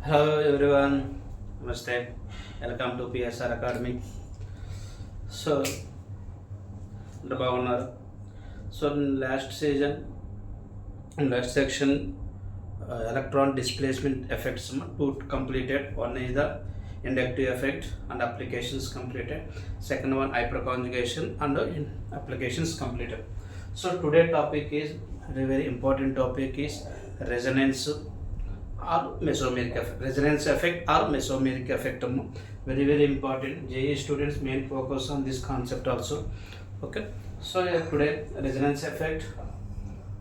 Hello everyone, Namaste. Welcome to PSR Academy. So, the Bhavanar. So, in last section, electron displacement effects two completed. One is the inductive effect and applications completed. Second one, hyperconjugation and applications completed. So, today topic is very important topic is resonance or mesomeric effect. Resonance effect or mesomeric effect. Very important. JE students main focus on this concept also. Okay. So today resonance effect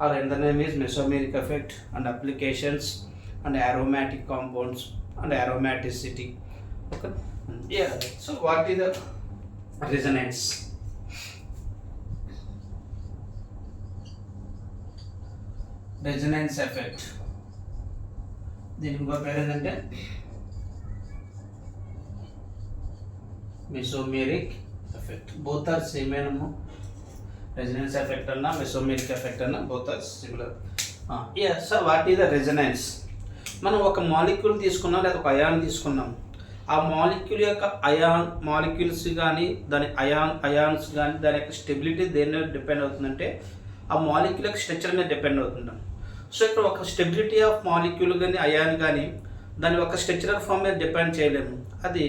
or in the name is mesomeric effect and applications and aromatic compounds and aromaticity. Okay. Yeah. So what is the resonance? Resonance effect. దీని ఇంకో పేరు ఏంటంటే mesomeric effect. Both are same ఏనమ్మా. Resonance effect అన్నా mesomeric effect అన్నా both are similar. So what is the resonance? మనం ఒక molecule తీసుకున్నాం లేదా ఒక అయాన్ తీసుకున్నాం. ఆ మాలిక్యూల్ యొక్క మాలిక్యూల్స్ కానీ దాని అయాన్స్ కానీ దాని యొక్క స్టెబిలిటీ దేని మీద డిపెండ్ అవుతుందంటే ఆ మాలిక్యూల్ యొక్క స్ట్రక్చర్ మీద డిపెండ్ అవుతుంటాం. సో ఇక్కడ ఒక స్టెబిలిటీ ఆఫ్ మాలిక్యూల్ కానీ అయాన్ కానీ దాని ఒక స్ట్రక్చరల్ ఫామ్ మీద డిపెండ్ చేయలేము. అది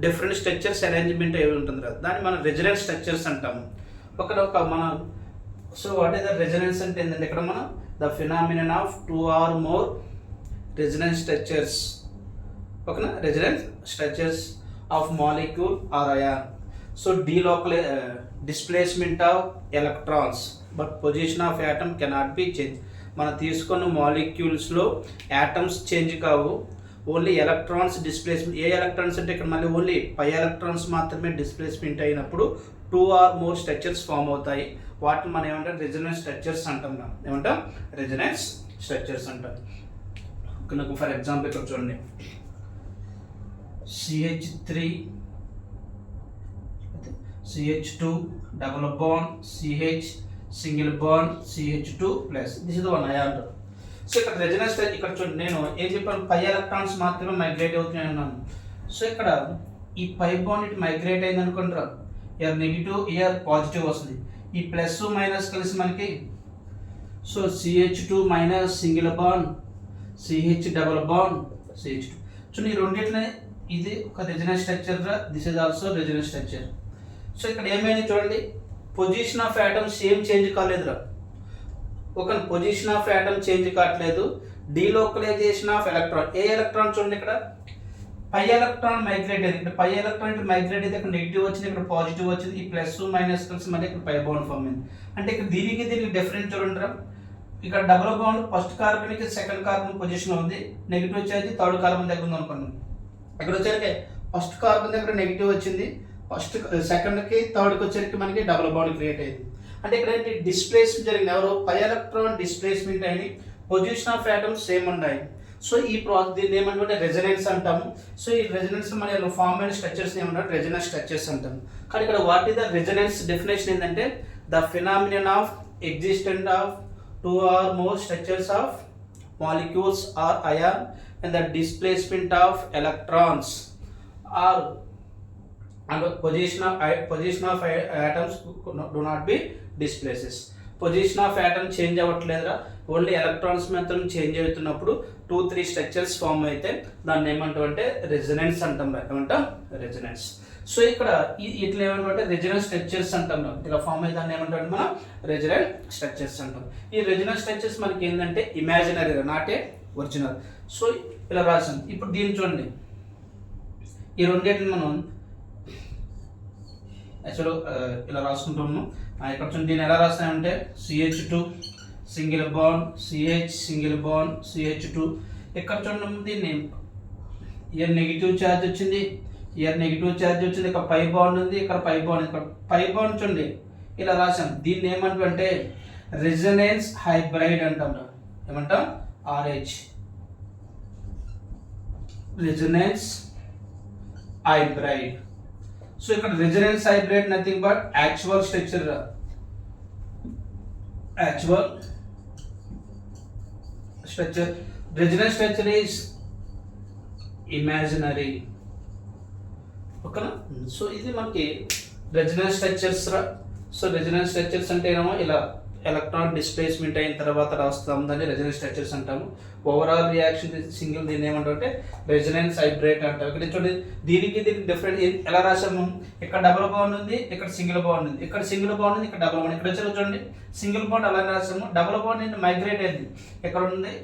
డిఫరెంట్ స్ట్రక్చర్స్ అరేంజ్మెంట్ అయి ఉంటుంది కదా, దాన్ని మనం రెజనెన్స్ స్ట్రక్చర్స్ అంటాము. ఒక మన so what is the resonance అంటే ఏంటంటే ఇక్కడ మనం the phenomenon of two or more resonance structures. ఓకేనా, resonance structures of molecule or ion. So displacement of electrons but position of atom cannot be change. మనం తీసుకున్న మాలిక్యూల్స్లో యాటమ్స్ చేంజ్ కావు, only electrons displacement. ఏ ఎలక్ట్రాన్స్ అంటే ఇక్కడ మళ్ళీ only pi electrons మాత్రమే డిస్ప్లేస్మెంట్ అయినప్పుడు two or more structures form అవుతాయి. వాటిని మనం ఏమంటాం? రెజనెన్స్ స్ట్రక్చర్స్ అంటాం. ఏమంటాం? రెజనెన్స్ స్ట్రక్చర్స్ అంటాం. నాకు ఫర్ ఎగ్జాంపుల్ ఇక్కడ చూడండి, CH2 double bond CH single bond CH2 plus this is one ion. So ఇక్కడ రెజనెన్స్ ఇక్కడ చూడండి, నేను ఏం చెప్పాను? పై ఎలక్ట్రాన్స్ మాత్రమే మైగ్రేట్ అవుతున్నాయి అన్నాను. సో ఇక్కడ ఈ పై బాండ్ ఇటు మైగ్రేట్ అయింది అనుకుంటారా, ఇయర్ నెగిటివ్ ఇయర్ పాజిటివ్ వస్తుంది. ఈ ప్లస్ మైనస్ కలిసి మనకి so CH2 minus single bond CH double bond CH2. చూడండి, ఈ రెండింటిని ఇది ఒక resonance structure, this is also resonance structure. So ఇక్కడ ఏమైంది చూడండి, పొజిషన్ ఆఫ్ యాటమ్స్ ఏం చేంజ్ కాలేదురా. ఒక పొజిషన్ ఆఫ్ యాటమ్ చేంజ్ కావట్లేదు, delocalisation of electron. A electron చూడండి, ఇక్కడ పై ఎలక్ట్రాన్ మైగ్రేట్ అయింది. ఇక్కడ పై ఎలక్ట్రాన్ మైగ్రేట్ అయితే ఇక్కడ నెగిటివ్ వచ్చింది, ఇక్కడ పాజిటివ్ వచ్చింది. ఈ ప్లస్ మైనస్ కలిసి మళ్ళీ ఇక్కడ పై బాండ్ ఫామ్ అయింది. అంటే ఇక్కడ దీనికి డిఫరెంట్ చూడండి. ఇక్కడ డబుల్ బాండ్ ఫస్ట్ కార్బన్కి సెకండ్ కార్బన్ పొజిషన్ ఉంది, నెగిటివ్ వచ్చేది థర్డ్ కార్బన్ దగ్గర ఉంది అనుకున్నాం. ఇక్కడ వచ్చేసరికి ఫస్ట్ కార్బన్ దగ్గర నెగిటివ్ వచ్చింది, ఫస్ట్ సెకండ్కి థర్డ్కి వచ్చేసరికి మనకి డబుల్ బాండ్ క్రియేట్ అయింది. అంటే ఇక్కడ ఏంటి? డిస్ప్లేస్మెంట్ జరిగింది. ఎవరు? పై ఎలక్ట్రాన్ డిస్ప్లేస్మెంట్ అయింది, పొజిషన్ ఆఫ్ యాటమ్స్ సేమ్ ఉన్నాయి. సో ఈ ప్రాసెస్ దీన్ని ఏమంటే రెజనెన్స్ అంటాము. సో ఈ రెజనెన్స్ మన ఫార్మ్ అయిన స్ట్రక్చర్స్ ఏమంటారు? రెజనెన్స్ స్ట్రక్చర్స్ అంటాము. కానీ ఇక్కడ what is the resonance definition ఏంటంటే the phenomenon of existent of two or more structures of molecules or ion and the displacement of electrons or and position of atoms do not be displaces. Position of atom change అవ్వట్లేదురా, only electrons మాత్రం change అవుతున్నప్పుడు 2-3 structures form అయితే దాన్ని ఏమంటాం అంటే resonance అంటాం. ఏమంటాం? Resonance. So ఇక్కడ ఇట్లా ఏమంటే రెజనెన్స్ స్ట్రక్చర్స్ అంటాం. ఇలా ఫామ్ అయితే దాన్ని ఏమంటాం మనం? రెజనెన్స్ స్ట్రక్చర్స్ అంటాం. ఈ రెజనెన్స్ స్ట్రక్చర్స్ మనకి ఏంటంటే ఇమాజినరీ, నాటే ఒరిజినల్. సో ఇలా రాసాం. ఇప్పుడు దీన్ని చూడండి, ఈ రెండింటిని మనం యాక్చువల్ ఇలా రాసుకుంటాము. ఇక్కడ చూడండి, దీన్ని ఎలా రాస్తామంటే CH2 single bond CH single bond CH2. ఇక్కడ చూడండి, దీన్ని ఇయర్ నెగిటివ్ ఛార్జ్ వచ్చింది, ఇక్కడ పై బాండ్ ఉంది, ఇక్కడ పై బాండ్, ఇక్కడ పై బాండ్ చూడండి ఇలా రాసాం. దీన్ని ఏమంటే రెజనెన్స్ హైబ్రైడ్ అంటాం. ఏమంటాం? RH resonance hybrid. సో ఇక్కడ resonance hybrid nothing but actual structure. Resonance structure is imaginary. ఓకేనా? సో ఇది మనకి రెజొనెన్స్ స్ట్రక్చర్స్ రా. సో రెజొనెన్స్ స్ట్రక్చర్స్ అంటే ఏమో ఇలా ఎలక్ట్రాన్ డిస్ప్లేస్మెంట్ అయిన తర్వాత రాస్తాం, దాన్ని రెజొనెన్స్ స్ట్రక్చర్స్ అంటాము. ఓవరాల్ రియాక్షన్ సింగిల్ దీన్ని ఏమంటాం అంటే రెజొనెన్స్ హైబ్రిడ్ అంటాం. ఇక్కడ చూడండి, దీనికి డిఫరెంట్ ఎలా రాసాము, ఇక్కడ డబుల్ బాండ్ ఉంది, ఇక్కడ సింగిల్ బాండ్ ఉంది, ఇక్కడ సింగిల్ బాండ్ ఉంది, ఇక్కడ డబుల్ బాండ్. ఇక్కడ వచ్చి చూడండి సింగిల్ బాండ్ అలా రాసాము, డబుల్ బాండ్ ఏంటి మైగ్రేట్ అయింది, ఇక్కడ ఉంది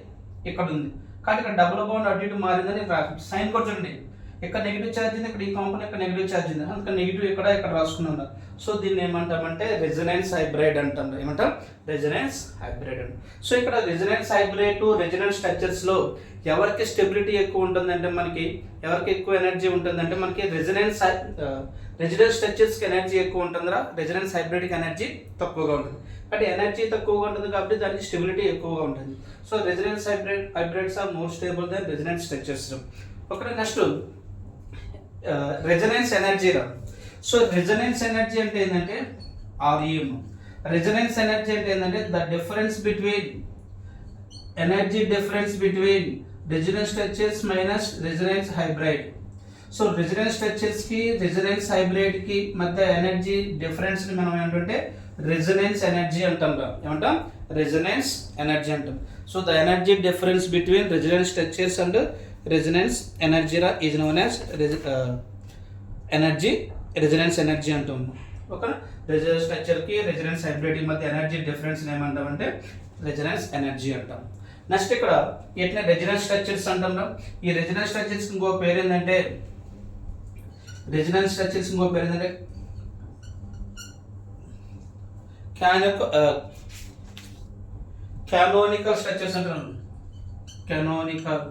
ఇక్కడ ఉంది, కానీ ఇక్కడ డబుల్ బాండ్ అటు ఇటు మారిందని సైన్ కూడా చూడండి, ఇక్కడ నెగిటివ్ ఛార్జ్ ఉంది, ఇక్కడ ఈ కాంపౌండ్ ఇక్కడ నెగిటివ్ ఛార్జ్ ఉంది, అందుకని నెగిటివ్ ఇక్కడ రాసుకున్నాం. సో దీన్ని ఏమంటామంటే రెజొనెన్స్ హైబ్రిడ్ అంటాం. ఏమంటాం? రెజొనెన్స్ హైబ్రిడ్ అంటాం. సో ఇక్కడ రెజొనెన్స్ హైబ్రిడ్ రెజొనెన్స్ స్ట్రక్చర్స్ లో ఎవరికి స్టెబిలిటీ ఎక్కువ ఉంటుందంటే మనకి, ఎవరికి ఎక్కువ ఎనర్జీ ఉంటుందంటే మనకి రెజొనెన్స్ స్ట్రక్చర్స్ కి ఎనర్జీ ఎక్కువ ఉంటుందిరా, రెజొనెన్స్ హైబ్రిడ్ కి ఎనర్జీ తక్కువగా ఉంటుంది. అంటే ఎనర్జీ తక్కువగా ఉంటుంది కాబట్టి దానికి స్టెబిలిటీ ఎక్కువగా ఉంటుంది. So resonance hybrids are more stable than resonance structures. Okay, next resonance energy రా. సో రెజొనెన్స్ ఎనర్జీ అంటే ఏంటంటే REM. రెజొనెన్స్ ఎనర్జీ అంటే ఏంటంటే the difference between energy difference between resonance structures minus resonance hybrid. So resonance structures కి resonance hybrid కి మధ్య energy difference ని మనం ఏంటంటే రెజొనెన్స్ ఎనర్జీ అంటాం రా. ఏమంటాం? రెజొనెన్స్ ఎనర్జీ అంటాం. So the energy difference between resonance structures and resonance energy రా is known as resonance energy అంటాం. ఓకేనా? రెజొనెన్స్ స్ట్రక్చర్ కి రెజొనెన్స్ హైబ్రిడ్ మధ్య ఎనర్జీ డిఫరెన్స్ ఏమంటామంటే రెజొనెన్స్ ఎనర్జీ అంటాం. నెక్స్ట్ ఇక్కడ ఎట్లా రెజొనెన్స్ స్ట్రక్చర్స్ అంటాం. ఈ రెజొనెన్స్ స్ట్రక్చర్స్ ఇంకో పేరు ఏంటంటే క్యానోనికల్ స్ట్రక్చర్స్ అంటాం. Canonical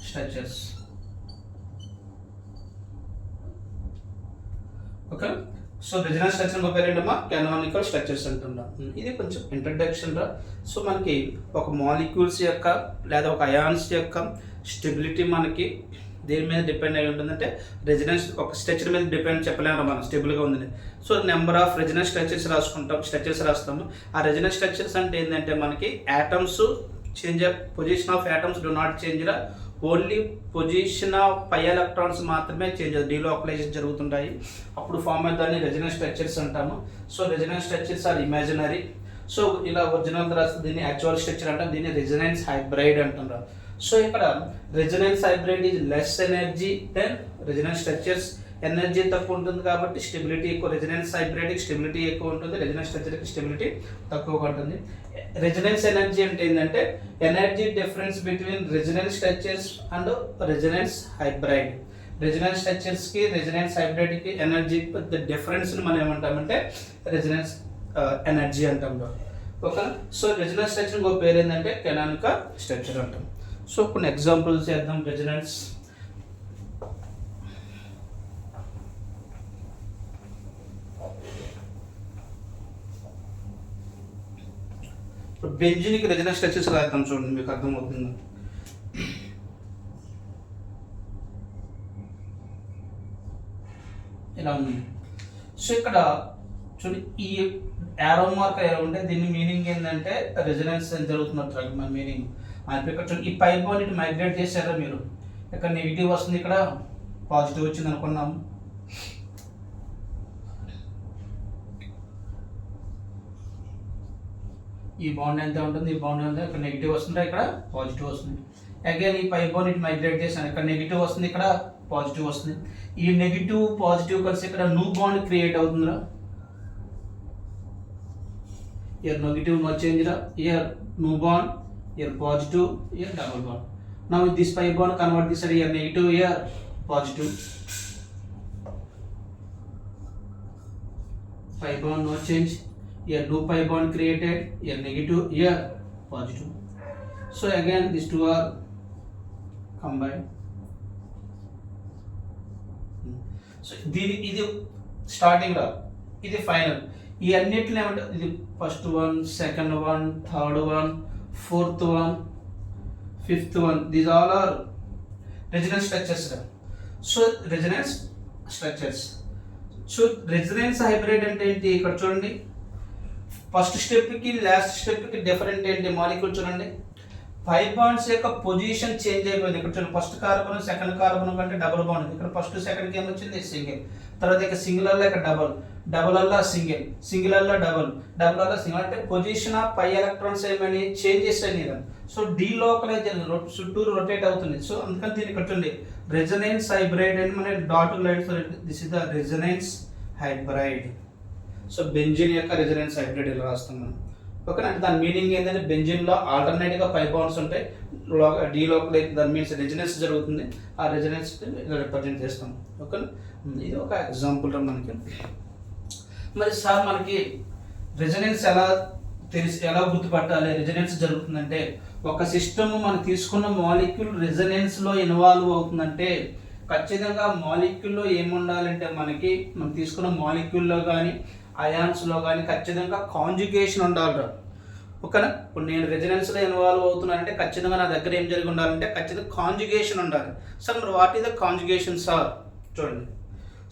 structures. Okay, so resonance structure ఇంకో పేరు ఏంటమ్మా? క్యానోనికల్ స్ట్రక్చర్స్ అంటున్నాం. ఇది కొంచెం ఇంట్రడక్షన్ రా. సో మనకి ఒక మాలిక్యూల్స్ యొక్క లేదా ఒక అయాన్స్ యొక్క స్టెబిలిటీ మనకి దేని మీద డిపెండ్ అయి ఉంటుందంటే రెజొనెన్స్ ఒక స్ట్రక్చర్ మీద డిపెండ్ చెప్పలేము మనం స్టేబుల్గా ఉందని. So number of resonance structures రాస్తాము. ఆ రెజొనెన్స్ స్ట్రక్చర్స్ అంటే ఏంటంటే మనకి atoms change position of atoms do not change రా, only position of pi electrons మాత్రమే చేంజ్ అవుతుంది, డీలోకలైజేషన్ జరుగుతుంటాయి, అప్పుడు ఫామ్ అవుతాయని రెజొనెన్స్ స్ట్రక్చర్స్ అంటాము. So resonance structures are imaginary. So ఇలా ఒరిజినల్ రాస్తే దీన్ని యాక్చువల్ స్ట్రక్చర్ అంటాం, దీన్ని రెజొనెన్స్ హైబ్రిడ్ అంటున్నారు. సో ఇక్కడ resonance hybrid is less energy than resonance structures. Energy తక్కువ ఉంటుంది కాబట్టి స్టెబిలిటీ ఎక్కువ. రెజొనెన్స్ హైబ్రిడ్కి స్టెబిలిటీ ఎక్కువ ఉంటుంది, రెజొనెన్స్ స్ట్రక్చర్కి స్టెబిలిటీ తక్కువగా ఉంటుంది. రెజొనెన్స్ ఎనర్జీ అంటే ఏంటంటే energy difference between resonance structures and resonance hybrid. Resonance స్ట్రక్చర్స్కి రెజొనెన్స్ హైబ్రిడ్కి ఎనర్జీ డిఫరెన్స్ని మనం ఏమంటామంటే రెజొనెన్స్ ఎనర్జీ అంటాం. ఓకే, సో రెజొనెన్స్ స్ట్రక్చర్ ఇంకో పేరు ఏంటంటే కెనానికల్ స్ట్రక్చర్ అంటాం. సో కొన్ని ఎగ్జాంపుల్స్ చేద్దాం. రెజొనెన్స్ బెంజిన్కి రెజొనెన్స్ స్ట్రక్చర్స్ రాద్దాం, చూడండి మీకు అర్థమవుతుంది. ఇలా ఉంది. సో ఇక్కడ చూడండి ఈ యారో మార్క్ ఎలా ఉంటే దీని మీనింగ్ ఏంటంటే రెజొనెన్స్ జరుగుతున్నట్టు మన మీనింగ్. ఇక్కడ చూడండి ఈ పై బాండ్ ఇటు మైగ్రేట్ చేశారా మీరు, ఇక్కడ నెగిటివ్ వస్తుంది, ఇక్కడ పాజిటివ్ వచ్చింది అనుకున్నాము. ఈ బాండ్ ఎంత ఉంటుంది, ఈ బాండ్ ఎంత, ఇక్కడ నెగిటివ్ వస్తుంది, ఇక్కడ పాజిటివ్ వస్తుంది. అగైన్ ఈ పై బాండ్ ఇటు మైగ్రేట్ చేశాను, ఇక్కడ నెగిటివ్ వస్తుంది, ఇక్కడ పాజిటివ్ వస్తుంది. ఈ నెగిటివ్ పాజిటివ్ కలిసి ఇక్కడ న్యూ బాండ్ క్రియేట్ అవుతుందిరా. ఇయర్ నెగిటివ్ నో చేంజ్ రా, here new bond, here positive, here double bond. Now this pi bond convert this side, here negative, here positive. Pi bond no change, here no pi bond created, here negative, here positive. So again these two are combined. So ఇది starting రా, ఇది final. ఈ అన్నిటిని ఏమంటే ఇది first one, second one, third one, fourth one, fifth one, these all are resonance structures రా. So resonance structures. So resonance hybrid అంటే ఏంటి, ఇక్కడ చూడండి ఫస్ట్ స్టెప్కి లాస్ట్ స్టెప్కి డిఫరెంట్ ఏంటి, మాలిక్యూల్ చూడండి. పై బాండ్స్ యొక్క పొజిషన్ చేంజ్ అయిపోయింది. ఇక్కడ చూడండి, ఫస్ట్ కార్బన్ సెకండ్ కార్బన్ కంటే డబుల్ బాండ్. ఇక్కడ ఫస్ట్ సెకండ్ కి ఏమొచ్చింది సింగిల్, తర్వాత ఇక సింగిల్ అల్ల ఇక్కడ డబుల్, డబుల్ అల్ల సింగిల్, సింగిల్ అల్ల డబుల్, డబుల్ అల్ల సింగిల్. అంటే పొజిషన్ ఆఫ్ పై ఎలక్ట్రాన్స్ ఏమని చేంజెస్ అయినాయి. సో డీలోకలైజ్ చుట్టూరు రొటేట్ అవుతుంది. సో అందుకని దీన్ని ఇక్కడ చూడండి, రెజొనెన్స్ హైబ్రైడ్ అని మన dot lines, this is the resonance hybrid. So benzene యొక్క రెజొనెన్స్ హైబ్రిడ్ ఇలా రాస్తాం మనం. ఓకే, అంటే దాని మీనింగ్ ఏంటంటే బెంజిన్ లో ఆల్టర్నేట్ గా పై బాండ్స్ ఉంటాయి, డీలోకలైజ్ దాని మీన్స్ రెజొనెన్స్ జరుగుతుంది. ఆ రెజొనెన్స్ ఇలా రిప్రజెంట్ చేస్తాం. ఓకే, ఇది ఒక ఎగ్జాంపుల్ మనకి. మరి సార్ మనకి రెజొనెన్స్ ఎలా గుర్తుపట్టాలి? రెజొనెన్స్ జరుగుతుందంటే ఒక సిస్టమ్ మనం తీసుకున్న మాలిక్యూల్ రెజొనెన్స్ లో ఇన్వాల్వ్ అవుతుందంటే ఖచ్చితంగా మాలిక్యూల్లో ఏముండాలంటే మనకి మనం తీసుకున్న మాలిక్యూల్లో కానీ అయాన్స్లో కానీ ఖచ్చితంగా కాంజుగేషన్ ఉండాలి. ఓకేనా? ఇప్పుడు నేను రెజొనెన్స్లో ఇన్వాల్వ్ అవుతున్నానంటే ఖచ్చితంగా నా దగ్గర ఏం జరిగి ఉండాలంటే ఖచ్చితంగా కాంజుగేషన్ ఉండాలి. సార్ మరి what is the conjugation sir? చూడండి,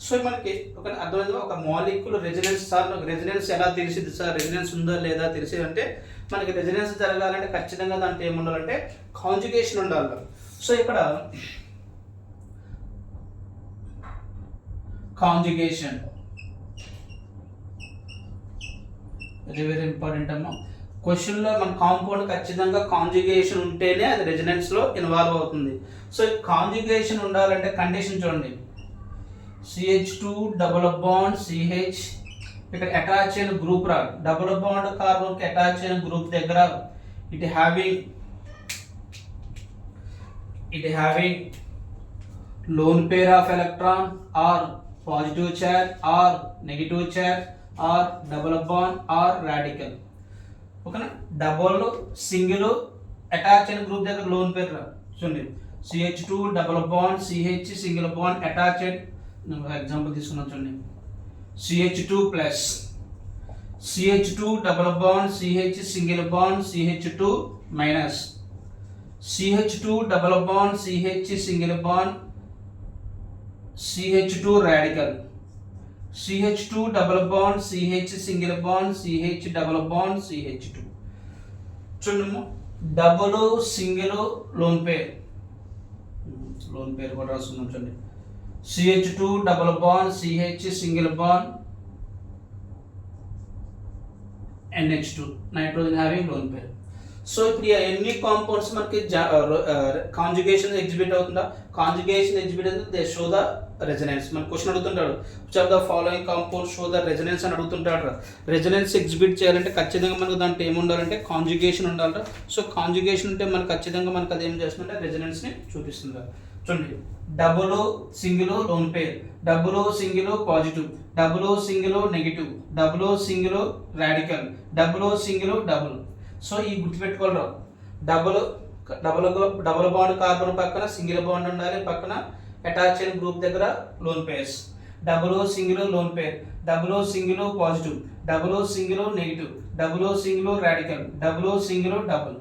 సో మనకి ఒక అర్థమైంది, ఒక మాలిక్యూల్ రెజొనెన్స్. సార్ నాకు రెజొనెన్స్ ఎలా తెలిసింది సార్? రెజొనెన్స్ ఉందా లేదా తెలిసింది అంటే మనకి రెజొనెన్స్ జరగాలంటే ఖచ్చితంగా దాంట్లో ఏముండాలంటే కాంజుగేషన్ ఉండాలి. సో ఇక్కడ కాంజుగేషన్ వెరీ ఇంపార్టెంట్ అమ్మా. క్వశ్చన్లో మన కాంపౌండ్ ఖచ్చితంగా కాంజుగేషన్ ఉంటేనే అది రెజొనెన్స్లో ఇన్వాల్వ్ అవుతుంది. సో కాంజుగేషన్ ఉండాలంటే కండిషన్ చూడండి, CH2 డబుల్ బాండ్ CH, ఇక్కడ అటాచ్ అయిన గ్రూప్ రా, డబుల్ బాండ్ కార్బన్ కి అటాచ్ అయిన గ్రూప్ దగ్గర it having lone pair of electron or positive charge or negative charge or double bond or radical. ఓకేనా? Double single attach అయిన group దగ్గర lone pair రా, చూడండి CH2 double bond CH single bond attached. Example తీసుకున్నాం చూడండి, CH2 plus CH2 double bond CH single bond CH2 minus CH2 double bond CH single bond CH2 radical, CH2 double bond CH single bond CH double bond CH2. చూడము, double single lone pair కూడా రాస్తున్నాం చూడండి, CH2 double bond CH single bond NH2 nitrogen having lone pair. So ఇప్పుడు ఎన్ని compounds మనకి conjugation exhibit అవుతుందా? Conjugation exhibit అయితే they show the resonance. మన క్వశ్చన్ అడుగుతుంటాడు, which of the following compounds show the resonance అని అడుగుతుంటాడు. రెజొనెన్స్ ఎగ్జిబిట్ చేయాలంటే ఖచ్చితంగా మనకు దాంట్లో ఏముండాలంటే కాంజుగేషన్ ఉండాలి. సో కాంజుగేషన్ ఉంటే మనకు ఖచ్చితంగా మనకు అది ఏం చేస్తుందంటే రెజొనెన్స్ని చూపిస్తుంది. చూడండి, double single lone pair, double single positive, double single negative, double single radical, double single double. So ఈ గుర్తుపెట్టుకోవాలి, డబుల్ బాండ్ కార్బన్ పక్కన సింగిల్ బాండ్ ఉండాలి, పక్కన అటాచ్ అయిన గ్రూప్ దగ్గర lone pairs, double single lone pair, double single positive, double single negative, double single radical, double single double.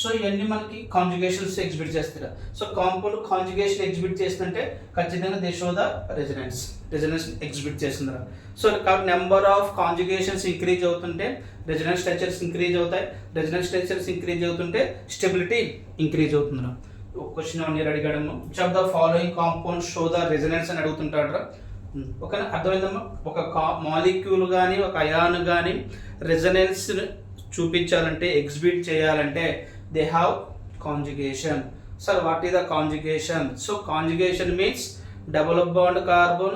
So ఇవన్నీ మనకి కాంజుగేషన్స్ exhibit చేస్తారు. సో కాంపౌండ్ కాంజుగేషన్ ఎగ్జిబిట్ చేస్తుంటే ఖచ్చితంగా they show the resonance exhibit చేస్తున్నారు. So కాబట్టి number of conjugations increase అవుతుంటే resonance structures increase అవుతాయి, resonance structures increase అవుతుంటే స్టెబిలిటీ ఇంక్రీజ్ అవుతుంది. క్వశ్చన్ 1 ఇయర్ అడిగాడము, which of the following compounds show the resonance అని అడుగుతుంటాడు. ఓకేనా? అర్థమైందమ్మా? ఒక మాలిక్యూల్ కానీ ఒక అయాన్ కానీ రెజొనెన్స్ చూపించాలంటే ఎగ్జిబిట్ చేయాలంటే they have conjugation. Sir, what is the conjugation? So conjugation means double bond carbon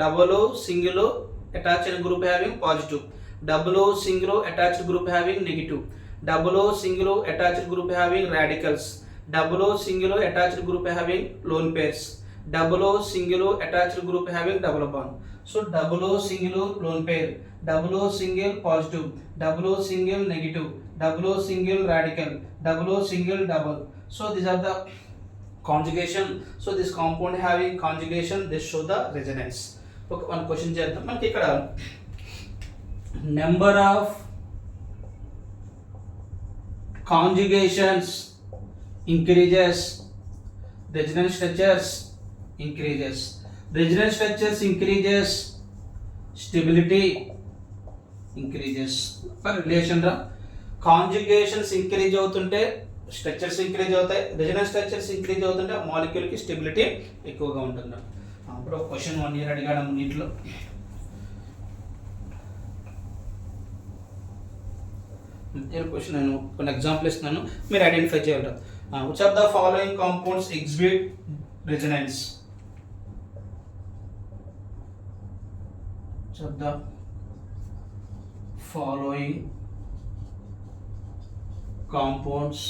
double single attached group having positive, double single attached group having negative, double single attached group having radicals, double single attached group having lone pairs, double single attached group having double bond. So double single lone pair, double single positive, double single negative, double single radical, double single double. So these are the conjugation. So this compound having conjugation, this show the resonance. Okay, one question చేద్దాం. మనకి ఇక్కడ number of conjugations increases, resonance structures increases, resonance structures increases, stability increases. For relation రా, కాంజుగేషన్స్ increase అవుతుంటే structures increase అవుతాయి, resonance structures increase అవుతుంటే మాలిక్యూల్కి stability ఎక్కువగా ఉంటుంది. అప్పుడు ఒక క్వశ్చన్ 1 year అడిగాడు నీటిలో. క్వశ్చన్ నేను కొన్ని ఎగ్జాంపుల్ ఇస్తున్నాను, మీరు ఐడెంటిఫై చేయాలి. Which of the following compounds exhibit resonance? Which of the following compounds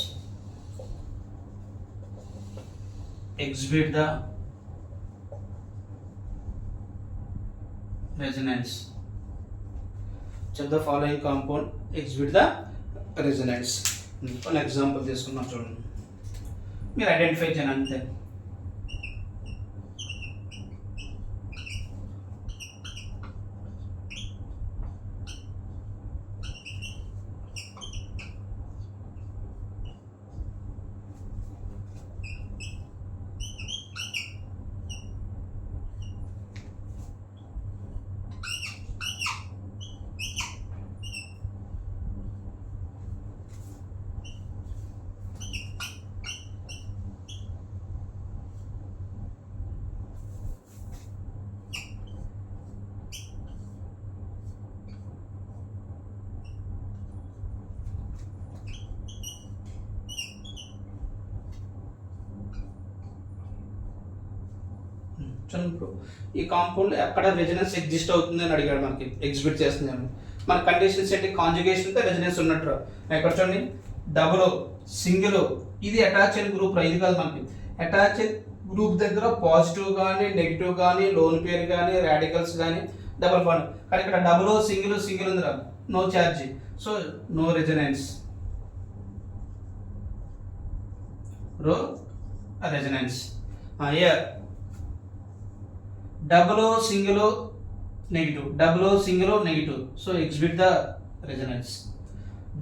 exhibit the resonance? Which of the following compound exhibit the resonance? One example తీసుకున్నాం చూడండి, మీరు ఐడెంటిఫై చేయండి అంతే. ఇప్పుడు ఈ కాంపౌండ్ ఎక్కడ రెజొనెన్స్ ఎగ్జిస్ట్ అవుతుంది అని అడిగాడు, మనకి ఎగ్జిబిట్ చేస్తుంది అని. మన కండిషన్స్ ఏంటి? కాంజుగేషన్తో రెజొనెన్స్ ఉన్నట్టు. ఇక్కడ చూడండి, డబుల్, సింగిల్, ఇది అటాచ్డ్ గ్రూప్. ఇది కాదు, మనకి అటాచ్డ్ గ్రూప్ దగ్గర పాజిటివ్ కానీ నెగిటివ్ కానీ లోన్ పేర్ కానీ రాడికల్స్ కానీ డబుల్ బాండ్. కానీ ఇక్కడ డబుల్ సింగిల్ సింగిల్ ఉంది, no charge, so no resonance. Resonance. Double single negative, double single negative, so exhibit the resonance.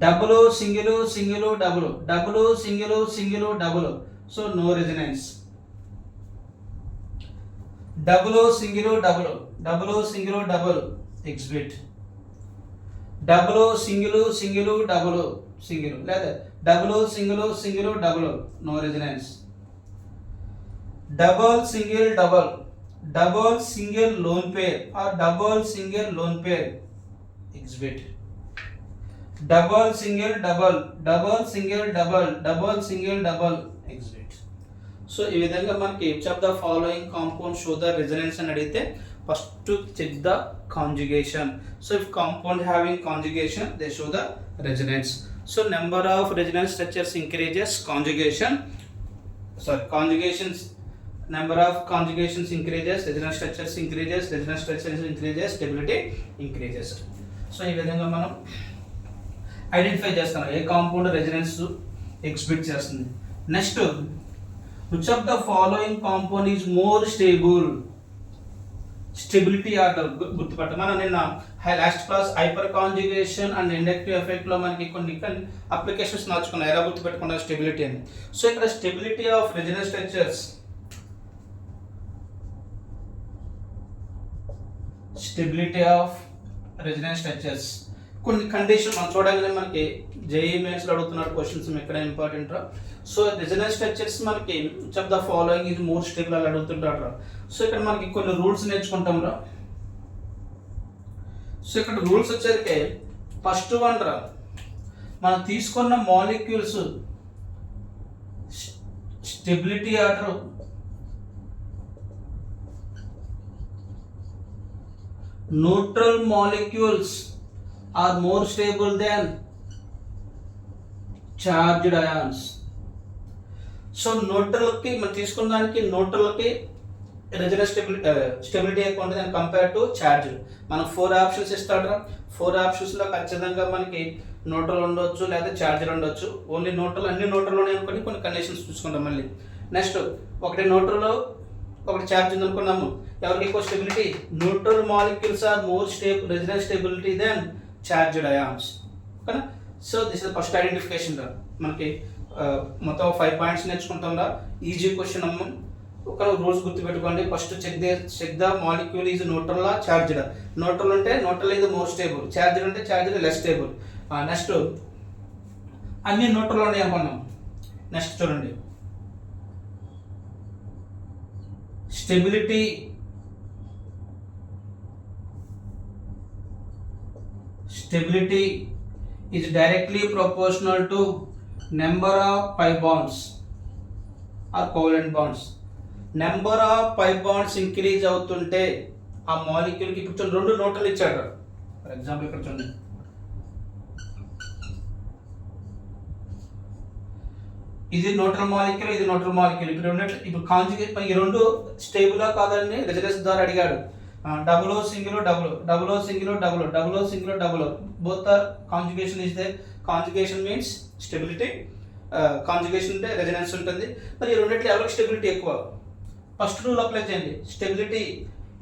Double single single double, double single single double, so no resonance. Double single double, double single double exhibit. Double single single double single, లేదా double single single double, no resonance. Double single double, double single lone pair or double single lone pair exhibit. Double single double, double single double, double single double exhibit. So ఈ విధంగా మనకి each of the following compounds show the resonance అని అడిగితే first to check the conjugation. So if compound having conjugation, they show the resonance. So number of resonance structures increases, conjugations number of conjugations increases, resonance structures increases, resonance structures increases, stability increases. So ఈ విధంగా మనం identify చేస్తాం ఏ compound resonance exhibit చేస్తుంది. Next, which of the following compound is more stable? Stability order గుర్తుపట్ట. మనం నిన్న last class hyperconjugation and inductive effect లో మనకి కొన్ని అప్లికేషన్స్ నేర్చుకున్నాం, ఎలా గుర్తుపెట్టుకున్నాం స్టెబిలిటీ అని. సో ఇక్కడ stability of resonance structures, stability of resonance structures కొన్ని కండిషన్ మనం చూడగానే మనకి జేఈ మెయిన్స్లో అడుగుతున్నారు క్వశ్చన్స్ ఎక్కడ ఇంపార్టెంట్ రా. సో రెజొనెన్స్ స్ట్రక్చర్స్ మనకి విచ్ ఆఫ్ ద ఫాలోయింగ్ ఇది మోర్ స్టేబుల్ అని అడుగుతుంటారు రా. సో ఇక్కడ మనకి కొన్ని రూల్స్ నేర్చుకుంటాం రా. సో ఇక్కడ రూల్స్ వచ్చేసరికి ఫస్ట్ వన్ రా, మనం తీసుకున్న molecules stability order neutral molecules are more stable than charged ions. So neutral కి మనం తీసుకున్న దానికి న్యూట్రల్ కి రెజొనెన్స్ స్టెబిలిటీ ఎక్కువ ఉంటుంది అని కంపేర్ టు చార్జ్. మనం 4 ఆప్షన్స్ ఇస్తాడు. 4 ఆప్షన్స్ లో ఖచ్చితంగా మనకి న్యూట్రల్ ఉండొచ్చు లేదా చార్జర్ ఉండొచ్చు. ఓన్లీ న్యూట్రల్, అన్ని న్యూట్రల్లోనే అనుకుని కొన్ని కండిషన్స్ చూసుకుంటాం. మళ్ళీ నెక్స్ట్ ఒకటి న్యూట్రల్ ఒకటి చార్జ్ ఉంది అనుకున్నాము, ఎవరికి ఎక్కువ stability? Neutral molecules are more resonance stability than charged ions. ఓకేనా? So this is first identification రా. మనకి మొత్తం 5 పాయింట్స్ నేర్చుకుంటాం రా. ఈజీ క్వశ్చన్ అమ్మ. ఒక రూల్స్ గుర్తుపెట్టుకోండి. First check the molecule is neutral or charged. Neutral అంటే neutral is more stable, charged అంటే చార్జ్డ్ లెస్ స్టేబుల్. నెక్స్ట్ అన్ని న్యూట్రల్ ఉన్నాయి అనుకున్నాం. నెక్స్ట్ చూడండి, stability is directly proportional to number of pi bonds or covalent bonds. Number of pi bonds increase అవుతుంటే ఆ మాలిక్యూల్కి ఇప్పుడు చూడండి 2 న్యూట్రల్ ఇచ్చాడు. ఫర్ ఎగ్జాంపుల్ ఇక్కడ చూడండి, ఇది న్యూట్రల్ మాలిక్యూల్, ఇది న్యూట్రల్ మాలిక్యూల్. ఇప్పుడు కాంజుగేట్ ఈ 2 స్టేబులా కాదని రెజనెన్స్ ద్వారా అడిగాడు. Double single double single both are conjugation is there. Conjugation means stability, conjugation అంటే రెజనెన్స్ ఉంటుంది. మరి ఈ రెండింటిలో ఎవరికి స్టెబిలిటీ ఎక్కువ? ఫస్ట్ రూల్ అప్లై చేయండి. Stability,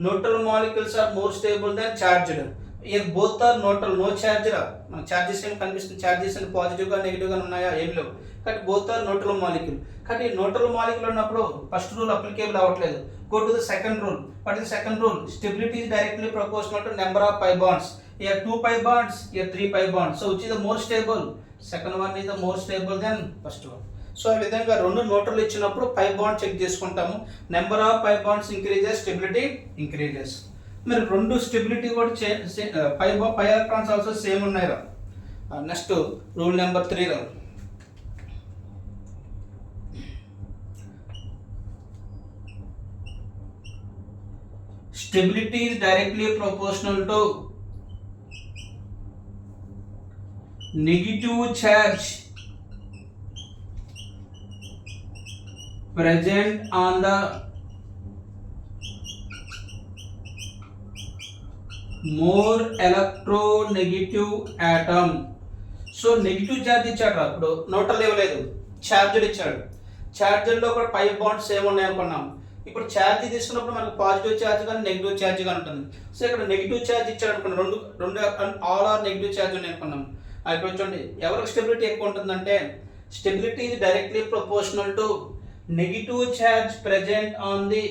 neutral molecules are more stable than charged. Here both are neutral, no charge రా. మన చార్జెస్ ఏమి కనిపిస్తుంది? చార్జెస్ అని పాజిటివ్గా నెగిటివ్గా ఉన్నాయా? ఏం లేవు. కాబట్టి బోత్ ఆర్ న్యూట్రల్ మాలిక్యూల్. కాబట్టి న్యూట్రల్ మాలిక్యూల్ ఉన్నప్పుడు ఫస్ట్ రూల్ అప్లికేబుల్ అవ్వట్లేదు. Go to the second rule. What is second rule? Stability is directly proportional to number of pi bonds. Here 2 pi bonds, here 3 pi bonds. So which is the more stable? Second one is the more stable than first one. So ఈ విధంగా 2 neutral ఇచ్చినప్పుడు pi bond check చేసుకుంటాము. Number of pi bonds increases, stability increases. మరి 2 stability కూడా పై electrons also same ఉన్నాయి రా. Next rule number 3 రా. Stability is directly proportional to negative charge present on the more electronegative atom. So negative charge ఇచ్చాడు. ఇప్పుడు neutral ఇవ్వలేదు, charged ఇచ్చాడు. ఛార్జ్లో కూడా 5 బాండ్స్ ఏమి ఉన్నాయి అనుకున్నాం. ఇప్పుడు ఛార్జ్ తీసుకున్నప్పుడు మనకు పాజిటివ్ ఛార్జ్ కానీ నెగిటివ్ ఛార్జ్ కానీ ఉంటుంది. సో ఇక్కడ నెగిటివ్ ఛార్జ్ ఇచ్చాడు అనుకున్నాం, రెండు ఆల్ ఆర్ నెగిటివ్ ఛార్జ్ ఉన్నాయి అనుకున్నాం. ఇప్పుడు చూడండి ఎవరికి స్టెబిలిటీ ఎక్కువ ఉంటుందంటే stability is directly proportional to negative charge present on the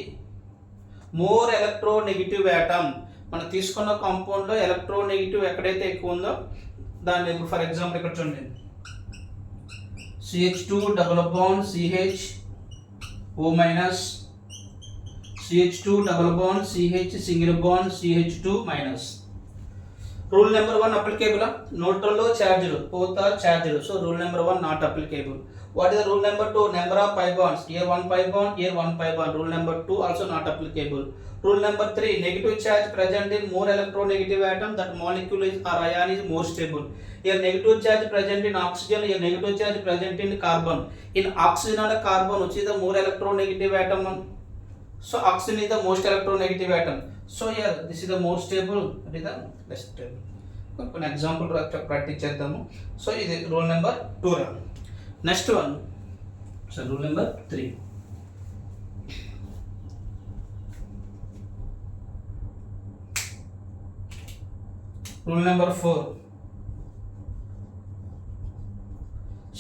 more electronegative atom. మనం తీసుకున్న కాంపౌండ్లో ఎలక్ట్రోనెగటివ్ ఎక్కడైతే ఎక్కువ ఉందో దాన్ని ఇప్పుడు ఫర్ ఎగ్జాంపుల్ ఇక్కడ చూడండి, CH2 double bond CH O minus, CH2 double bond CH single bond CH2 minus. Rule number 1 applicable. Neutral charged, both are charged. So rule number 1 not applicable. What is the rule number 2? Number of pi bonds. Here 1 pi bond, here 1 pi bond. Rule number 2 also not applicable. Rule number 3, negative charge present in more electronegative atom, that molecule is or ion is more stable. Here negative charge present in oxygen, here negative charge present in carbon. In oxygen and carbon, which is the more electronegative atom? So oxygen is the most electronegative atom. So here this is the more stable, it is the less stable. One example practice చేద్దాము. So ఇది rule number 2 రా. Next one, so rule number 3. Rule number 4.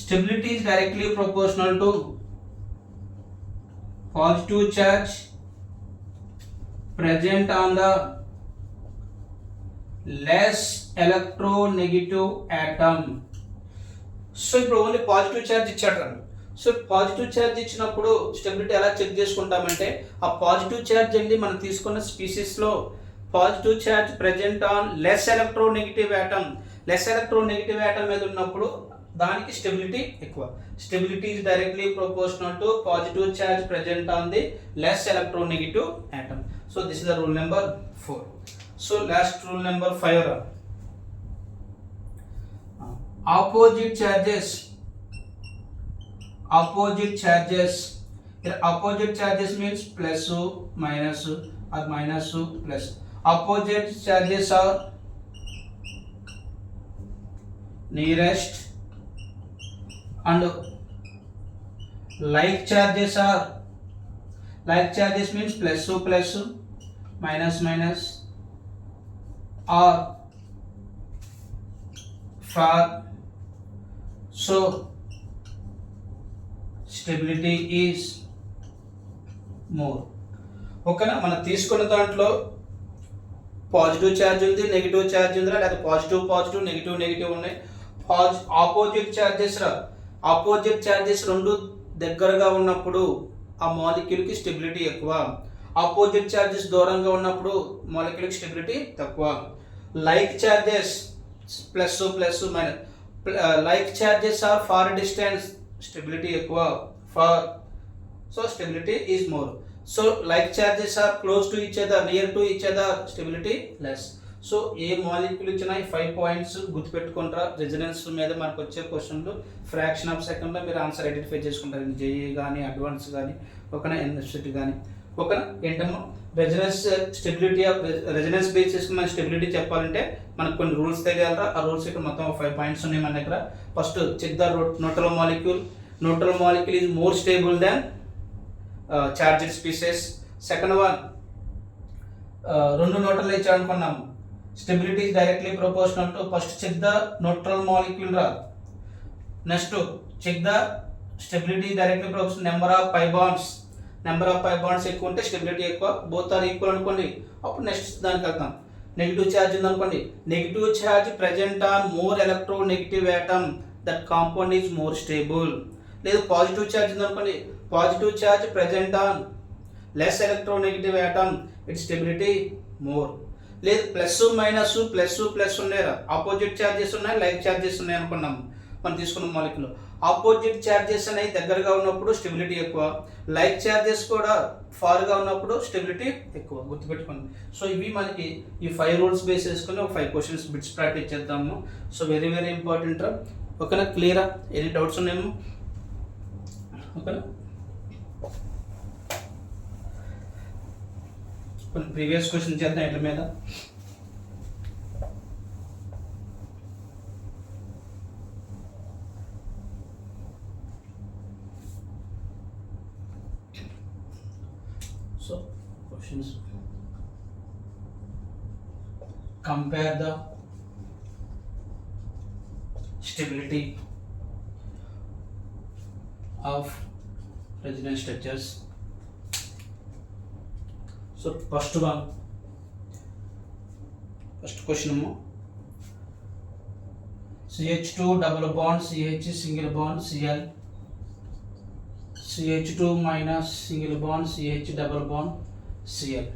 Stability is directly proportional to positive charge present on the less electronegative atom. So ఇప్పుడు only positive charge ఇచ్చాడు. So positive charge ఇచ్చినప్పుడు stability ఎలా check చేసుకుంటామంటే ఆ positive charge అండి మనం తీసుకున్న స్పీసీస్లో positive charge present on less electronegative atom. Less electronegative atom మీద ఉన్నప్పుడు దానికి స్టెబిలిటీ ఎక్కువ. Stability is directly proportional to positive charge present on the less electronegative atom. So this is the rule number 4. So last rule number 5. Opposite charges. Here opposite charges means plus minus or minus plus. Opposite charges are nearest and like charges means plus minus or far. So stability is more. ఓకేనా, మనం తీసుకున్న దాంట్లో positive charge ఉంది, negative charge ఉందిరా, లేదా positive negative ఉన్నాయి. Opposite charges రా. Opposite charges రెండు దగ్గరగా ఉన్నప్పుడు ఆ మాలిక్యూల్కి స్టెబిలిటీ ఎక్కువ, ఆపోజిట్ ఛార్జెస్ దూరంగా ఉన్నప్పుడు మాలిక్యూల్కి స్టెబిలిటీ తక్కువ. Like charges plus plus minus, like charges are far distance stability ఎక్కువ, far so stability is more. So like charges are close to each other, near to each other, stability less. So ఏ molecule ఇచ్చినా ఈ 5 points గుర్తుపెట్టుకుంటారా. Resonance మీద మనకు వచ్చే క్వశ్చన్లు fraction of సెకండ్లో మీరు ఆన్సర్ ఐడెంటిఫై చేసుకుంటారు. జేఈ కానీ అడ్వాన్స్ కానీ ఒకనా ఎన్ఎస్టీ కానీ ఒకనా ఏంటమ్మా resonance stability of resonance base చేసుకుని మన స్టెబిలిటీ చెప్పాలంటే మనకు కొన్ని రూల్స్ తెలియాలరా. ఆ రూల్స్ ఇక్కడ మొత్తం 5 పాయింట్స్ ఉన్నాయి మన దగ్గర. First check the neutral molecule. Neutral molecule is more stable than charged species. Second one, రెండు న్యూట్రల్ ఇచ్చాడు అనుకున్నాము, stability is directly proportional to, first check the neutral molecule ra. Next check the stability directly proportional number of pi bonds. Number of pi bonds ఎక్కువ ఉంటే stability ఎక్కువ, both are equal అనుకోండి. అప్పుడు next దానికి వెళ్తాం. Negative charge ఉంది అనుకోండి, negative charge present on more electro negative atom that compound is more stable. లేదు పాజిటివ్ ఛార్జ్ ఉంది అనుకోండి, positive charge present on less electro negative atom it stability more. లేదు ప్లస్ మైనస్ ప్లస్ ప్లస్ ఉన్నాయా, opposite charges ఉన్నాయి, like charges ఉన్నాయి అనుకున్నాము మనం తీసుకున్న మాలిక్యూల్. ఆపోజిట్ ఛార్జెస్ అనేవి దగ్గరగా ఉన్నప్పుడు స్టెబిలిటీ ఎక్కువ, లైక్ ఛార్జెస్ కూడా ఫార్గా ఉన్నప్పుడు స్టెబిలిటీ ఎక్కువ, గుర్తుపెట్టుకోండి. సో ఇవి మనకి ఈ 5 రూల్స్ బేస్ చేసుకుని ఒక 5 క్వశ్చన్స్ బిట్స్ ప్రాక్టీస్ చేద్దాము. సో వెరీ వెరీ ఇంపార్టెంట్ రా. ఓకేనా, క్లియరా? ఎనీ డౌట్స్ ఉన్నాయేమో? ఓకేనా, కొన్ని ప్రీవియస్ క్వశ్చన్ చేద్దాం ఇట్ల మీద. So questions, compare the stability of resonance structures. So first one, first question, CH2 double bond CH single bond Cl, CH2 minus single bond CH double bond Cl.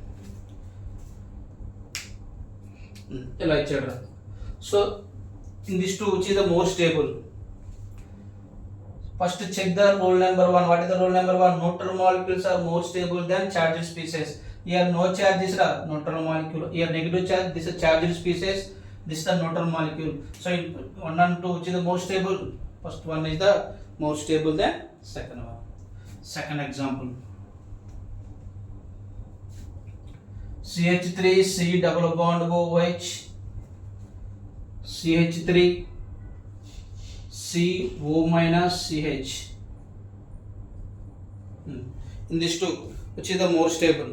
ఇలా ఇచ్చాడు. So in this 2 which is the more stable? First check the rule number 1. What is the rule number 1? Neutral molecules are more stable than charged species. Here no charges are neutral molecule. Here negative charge. This is charged species. This is the neutral molecule. So in 1 and 2, which is the more stable? First one is the more stable than second one. Second example. CH3 C double bond OH, CH3 CO minus CH. In this 2, which is the more stable?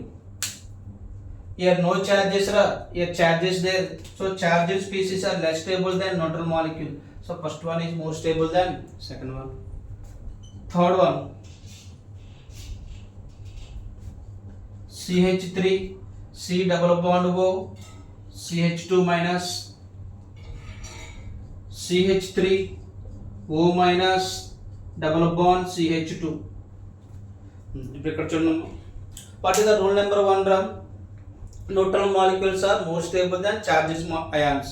Here no charges ra, here charges there. So charged species are less stable than neutral molecule. So first one is more stable than second one. Third one, CH3 C double bond O, CH2 minus CH3 O minus double bond CH2. ఇప్పుడు ఇక్కడ చూడండి, what is the rule number 1 రా? Neutral molecules are more stable than charged ions.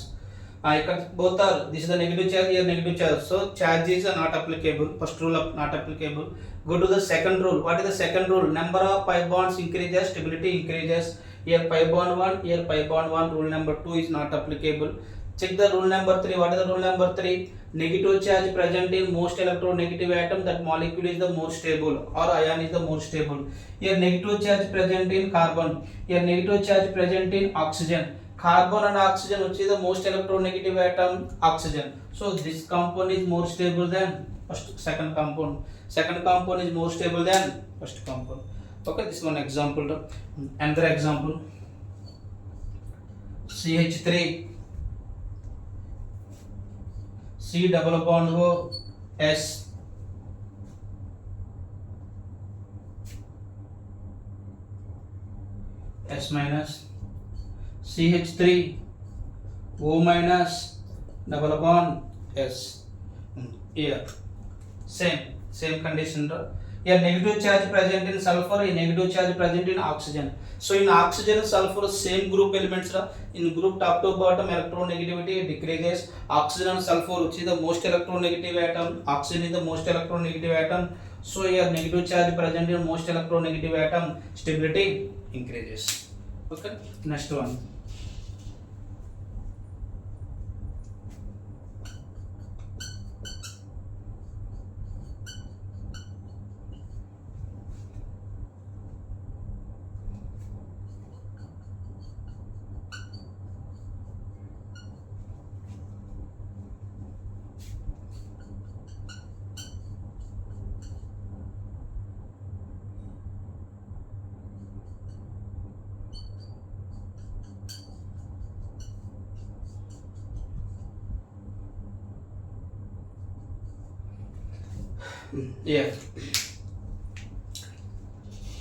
ఇక్కడ both are, this is the negative charge, here negative charge, so charges are not applicable. First rule of not applicable. Go to the second rule. What is the second rule? Number of pi bonds increases, stability increases. Here pi bond 1, here pi bond 1. Rule number 2 is not applicable. Check the rule number 3. What is the rule number 3? Negative charge present in most electronegative atom, that molecule is the more stable, or ion is the more stable. Here negative charge present in carbon, here negative charge present in oxygen. Carbon and oxygen, which is the most electronegative atom? Oxygen. So this compound is more stable than second compound. Second compound is more stable than first compound. Okay, this one example. Another example, CH3 C double bond O S, S minus CH3 O minus double bond S. Here same condition. A negative charge present in sulfur, a negative charge present in oxygen. So in oxygen, sulfur, same group elements. In group top to bottom, electronegativity decreases. Oxygen and sulfur, which is the most electronegative atom. Oxygen is the most electronegative atom. So here negative charge present in most electronegative atom, stability increases. Okay, next one. Yeah,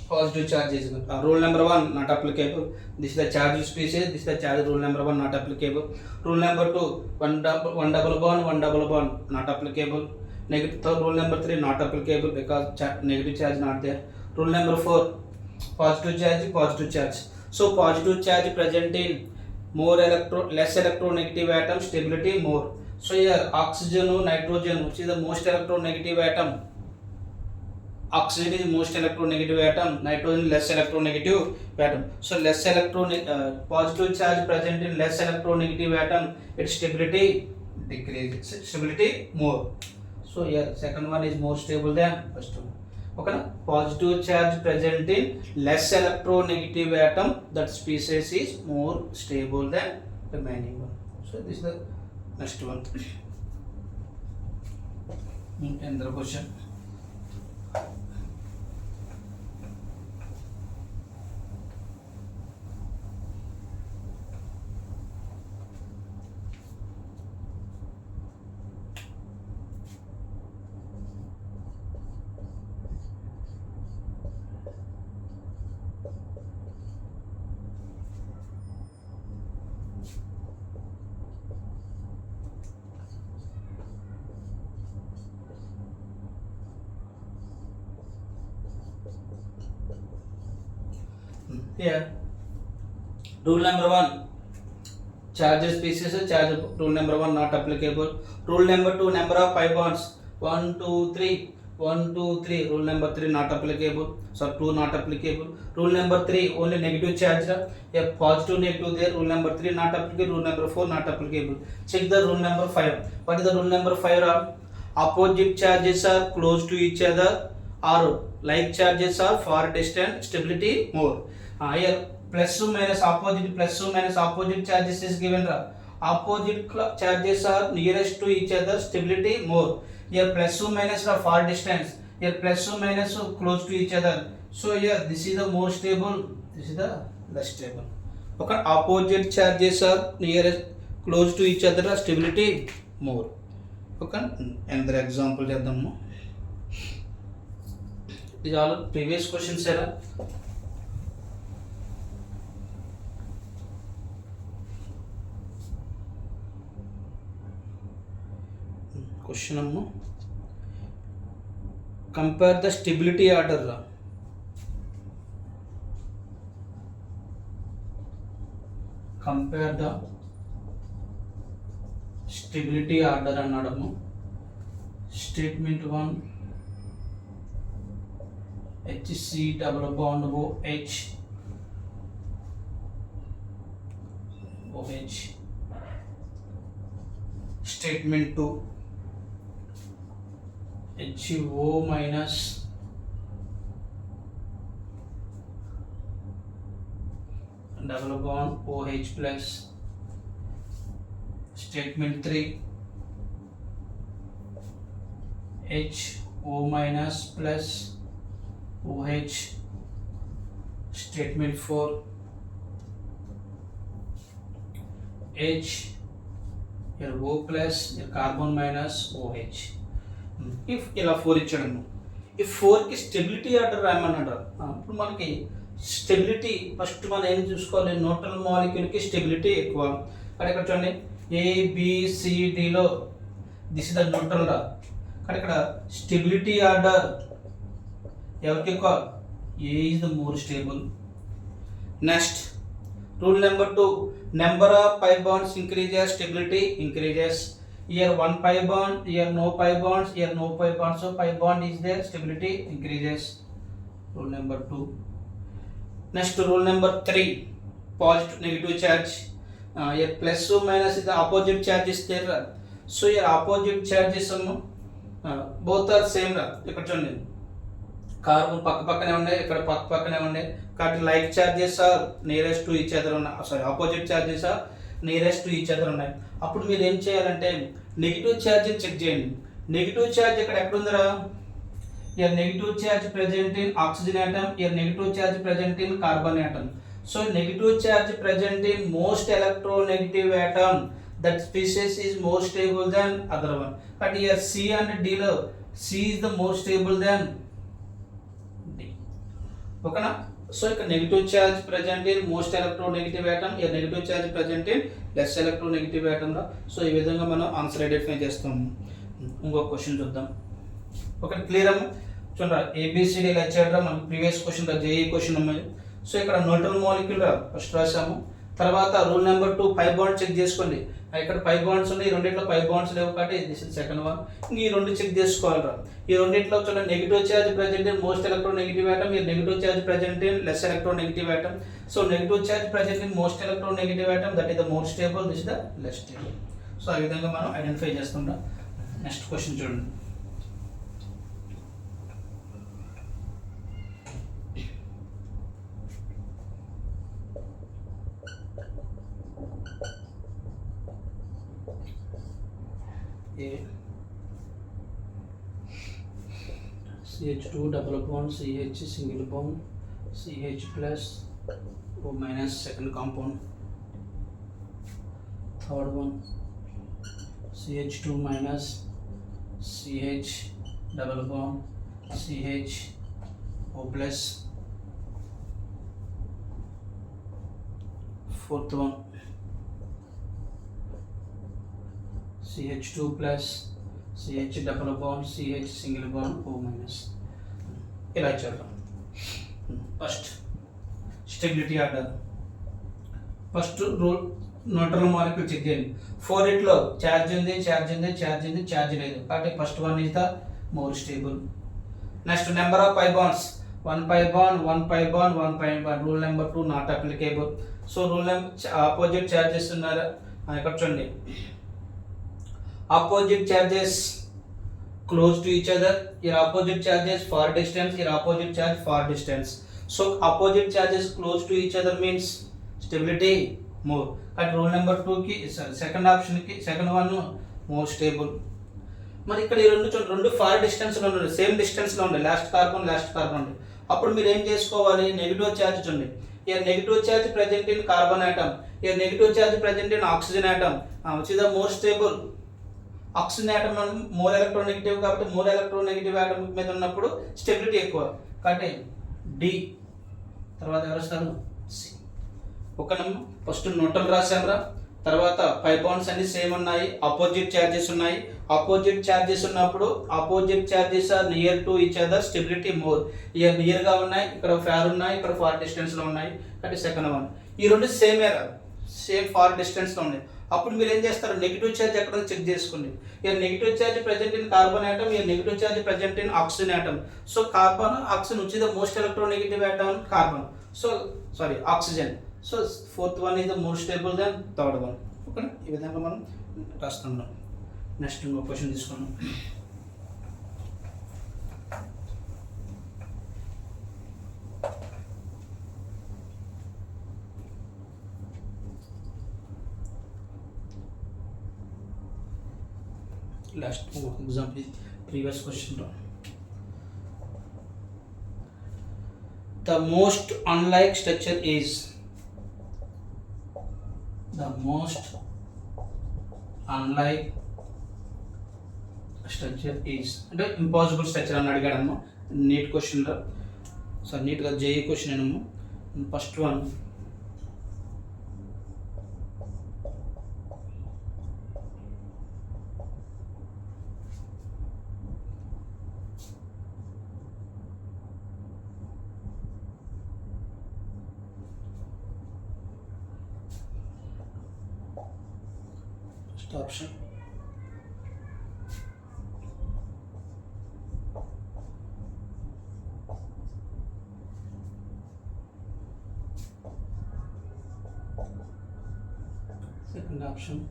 positive charge is rule number 1 not applicable. This is the charge species, this is the charge rule number 1 not applicable. Rule number 2 one double bond not applicable. Negative rule number 3 not applicable because negative charge not there. Rule number 4 positive charge. So positive charge present in more less electronegative atom, stability more. So here oxygen, nitrogen, which is the most electronegative atom. Oxygen is most electronegative atom, nitrogen less electronegative atom. So less positive charge present in less electronegative atom, its stability decreases, stability more. So here second one is more stable than first one. Okay, positive charge present in less electronegative atom, that species is more stable than remaining one. So this is the next one. Another question. Here rule number 1 charge species, charge rule number 1 not applicable. Rule number 2 number of pi bonds 1 2 3 1 2 3, rule number 3 not applicable. So 2 not applicable. Rule number 3 only negative charge, a positive negative there. Rule number 3 not applicable. Rule number 4 not applicable. Check the rule number 5. What is the rule number 5? Opposite charges are close to each other or like charges are far distant, stability more. Here plus minus opposite charges is given. Opposite charges are nearest to each other, stability more. Here plus minus are far distance, here plus minus close to each other. So here this is the more stable, this is the less stable. Okay, opposite charges are nearest close to each other, stability more. Okay, another example చేద్దాము. These all previous questions era. Question number, compare the stability order. Compare the stability order అన్నాడము. Statement 1 HC double bond OH Statement 2 HO minus double bond OH plus. Statement 3 HO minus plus OH. Statement 4 H here O plus here carbon minus OH. If ఇలా 4 ఇచ్చాడు, ఈ 4కి stability order రాయమన్నాడు. ఇప్పుడు మనకి stability first మనం ఏం చూసుకోవాలి, neutral మాలిక్యూల్కి stability ఎక్కువ. ఇక్కడ చూడండి ABCDలో దిస్ ఇస్ ద న్యూట్రల్ రా, కానీ ఇక్కడ స్టెబిలిటీ ఆర్డర్ ఎవరికి ఎక్కువ? A is the more stable. Next rule number 2, number of pi bonds increases, stability increases. Here one pi bond, here no pi bonds, here no pi bonds, so pi bond is there, stability increases. Rule number 2. Next rule number 3, positive negative charge. Here plus or minus is the opposite charge is there. So here opposite charges both are same. ఇక్కడ చూడండి, carbon పక్క పక్కనే ఉన్నాయి, ఇక్కడ పక్క పక్కనే ఉన్నాయి కాబట్టి like charges are nearest to each other ఉన్నాయి, sorry opposite charges are nearest to each other ఉన్నాయి. అప్పుడు మీరు ఏం చేయాలంటే నెగిటివ్ ఛార్జ్ చెక్ చేయండి. నెగిటివ్ ఛార్జ్ ఇక్కడ ఎక్కడ ఉందిరా? Here negative charge present in oxygen atom, here negative charge present in carbon atom. So negative charge present in most electronegative atom, that species is more stable than other one. But here C and D లో C is the more stable than D. ఓకేనా? So ఇక్కడ negative charge present in most electronegative atom, here negative charge present in less electronegative atom. So ఈ విధంగా మనం answer identify చేస్తాము. ఇంకొక question చూద్దాం. Okay, clear అమ్మా? చూడరా, ఏబిసిడి ఇలా చేయడం మనకి ప్రీవియస్ క్వశ్చన్ జేఈ క్వశ్చన్ అమ్మాయి. సో ఇక్కడ న్యూట్రల్ మాలిక్యూల్ ఫస్ట్ రాసాము. తర్వాత rule number 2, pi bond check చేసుకోండి. ఇక్కడ పై బాండ్స్ ఉన్నాయి, ఈ రెండిట్లో పై బాండ్స్ లేవు కాబట్టి దిస్ ఇస్ సెకండ్ వన్. ఈ రెండు చెక్ చేసుకోవాలరా. ఈ రెండిట్లో చూడండి, negative charge present in most electronegative atom, ఈ negative charge present in less electronegative atom. So negative charge present in most electronegative atom, that is the more stable, this is the less stable. So ఆ విధంగా మనం identify చేస్తుంటాం. Next question చూడండి. CH2 double bond, CH single bond, CH plus O minus second compound. Third one, CH2 minus CH double bond, CH O plus. Fourth one, CH2 plus CH double bond, CH single bond, O minus. ఇలా చేద్దాం. First stability order. First rule neutral molecule check చేయండి. 4 charge ఉంది, charge ఉంది, charge ఉంది, charge లేదు కాబట్టి first one is the more stable. Next number of pi bonds, 1 pi bond, 1 pi bond, 1 pi bond. Rule number 2 not applicable. So rule number opposite charges ఉన్నారు ఇక్కడ చూడండి. Opposite charges close to each other, your opposite charges far distance, your opposite charge far distance. So opposite charges close to each other means stability more. At rule number 2 ki second option ki second one more stable. మరి ఇక్కడ ఈ రెండు far distance లో ఉన్నాయి, same distance లో ఉన్నాయి, last carbon ఉంది. అప్పుడు మీరు ఏం చేసుకోవాలి? నెగిటివ్ ఛార్జ్ చూడండి. Year negative charge present in carbon atom, here negative charge present in oxygen atom, which is the more stable. Oxygen atom more electronegative కాబట్టి మోర్ ఎలక్ట్రోనెగటివ్ ఆటమ్ మీద ఉన్నప్పుడు స్టెబిలిటీ ఎక్కువ కాబట్టి డి. తర్వాత ఎవరు వస్తారు? సి. ఓకేనమ్మా, ఫస్ట్ న్యూట్రల్ రాసామరా. తర్వాత పై బాండ్స్ అన్ని సేమ్ ఉన్నాయి, ఆపోజిట్ ఛార్జెస్ ఉన్నాయి. ఆపోజిట్ ఛార్జెస్ ఉన్నప్పుడు opposite charges are near to each other, stability more. Here near గా ఉన్నాయి, ఇక్కడ ఫార్ ఉన్నాయి, ఇక్కడ ఫార్ డిస్టెన్స్ లో ఉన్నాయి కాబట్టి సెకండ్ వన్. ఈ రెండు సేమ్ ఫార్ డిస్టెన్స్ లో ఉన్నాయి. అప్పుడు మీరు ఏం చేస్తారు? నెగిటివ్ ఛార్జ్ ఎక్కడ చెక్ చేసుకోండి. Here negative charge present in carbon atom, here negative charge present in oxygen atom. So carbon oxygen which is the most electronegative atom? Carbon. So sorry oxygen. So fourth one is the more stable than third one. Okay, ఈ విధంగా మనం రాస్తున్నాం. Next ఇంకో question తీసుకున్నాం. Last example previous question. The most unlike structure is అంటే impossible structure అని అడిగాడమ్మా. Neat question రా సార్, నీట్గా జేఈ క్వశ్చన్ ఏనమ్మా. First one, option. Second option.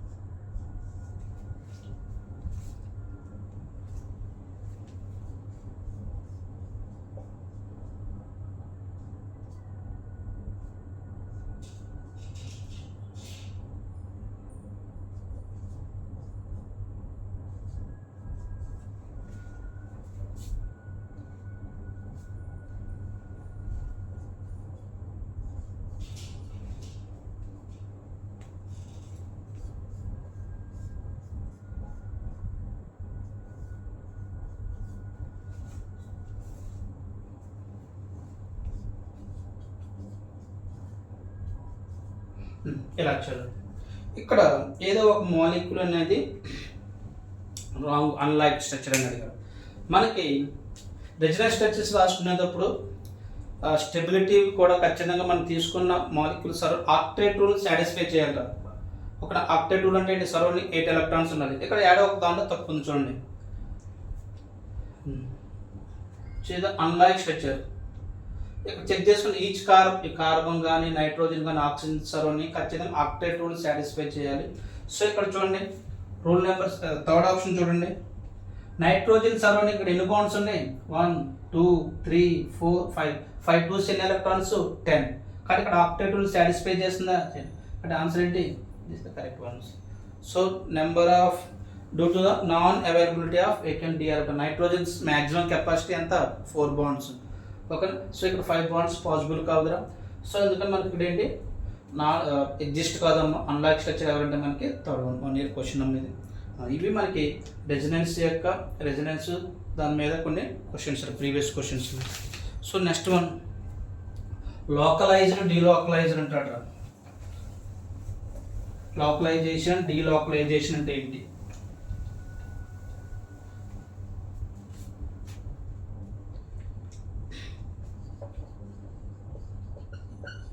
ఇలా చూడండి, ఇక్కడ ఏదో ఒక మాలిక్యూల్ అనేది రాంగ్ అన్లైక్ స్ట్రక్చర్ అనేది కదా. మనకి రెజినెన్స్ స్ట్రక్చర్స్ రాసుకునేటప్పుడు స్టెబిలిటీ కూడా ఖచ్చితంగా మనం తీసుకున్న మాలిక్యూల్ ఆక్టేట్ రూల్ సాటిస్ఫై చేయాలి. ఒక ఆక్టేట్ రూల్ అంటే సరౌండింగ్ 8 ఎలక్ట్రాన్స్ ఉండాలి. ఇక్కడ ఏడో ఒక దాంట్లో తప్పు ఉంది చూడండి. అన్లైక్ స్ట్రక్చర్ ఇక్కడ చెక్ చేసుకుని ఈ కార్బన్ కానీ నైట్రోజన్ కానీ ఆక్సిజన్ సరౌండింగ్ ఖచ్చితంగా ఆక్టేట్ రూల్ సాటిస్ఫై చేయాలి. సో ఇక్కడ చూడండి రూల్ నెంబర్ థర్డ్ ఆప్షన్ చూడండి. నైట్రోజన్ సరౌండింగ్ ఇక్కడ ఎన్ని బాండ్స్ ఉన్నాయి? 1 2 3 4 5 5 2 ఎన్ని ఎలక్ట్రాన్స్? 10. కానీ ఇక్కడ ఆక్టేట్ రూల్ సాటిస్ఫై చేస్తుందా? అంటే ఆన్సర్ ఏంటి? This the correct once. So number of due to the non availability of vacant d electron. Nitrogens maximum capacity ఎంత? 4 బాండ్స్. ఓకే, సో ఇక్కడ 5 బాండ్స్ పాసిబుల్ కాదురా. సో ఎందుకంటే మనకి ఇక్కడ ఏంటి ఎగ్జిస్ట్ కాదమ్మా అన్లాక్ స్ట్రక్చర్ ఎవరంటే మనకి థర్డ్ 1 ఇయర్ క్వశ్చన్ అమ్మేది. ఇవి మనకి రెజనెన్స్ దాని మీద కొన్ని questions previous questions. So next one localized delocalized అంటాడు. లోకలైజేషన్ డీలోకలైజేషన్ అంటే ఏంటి?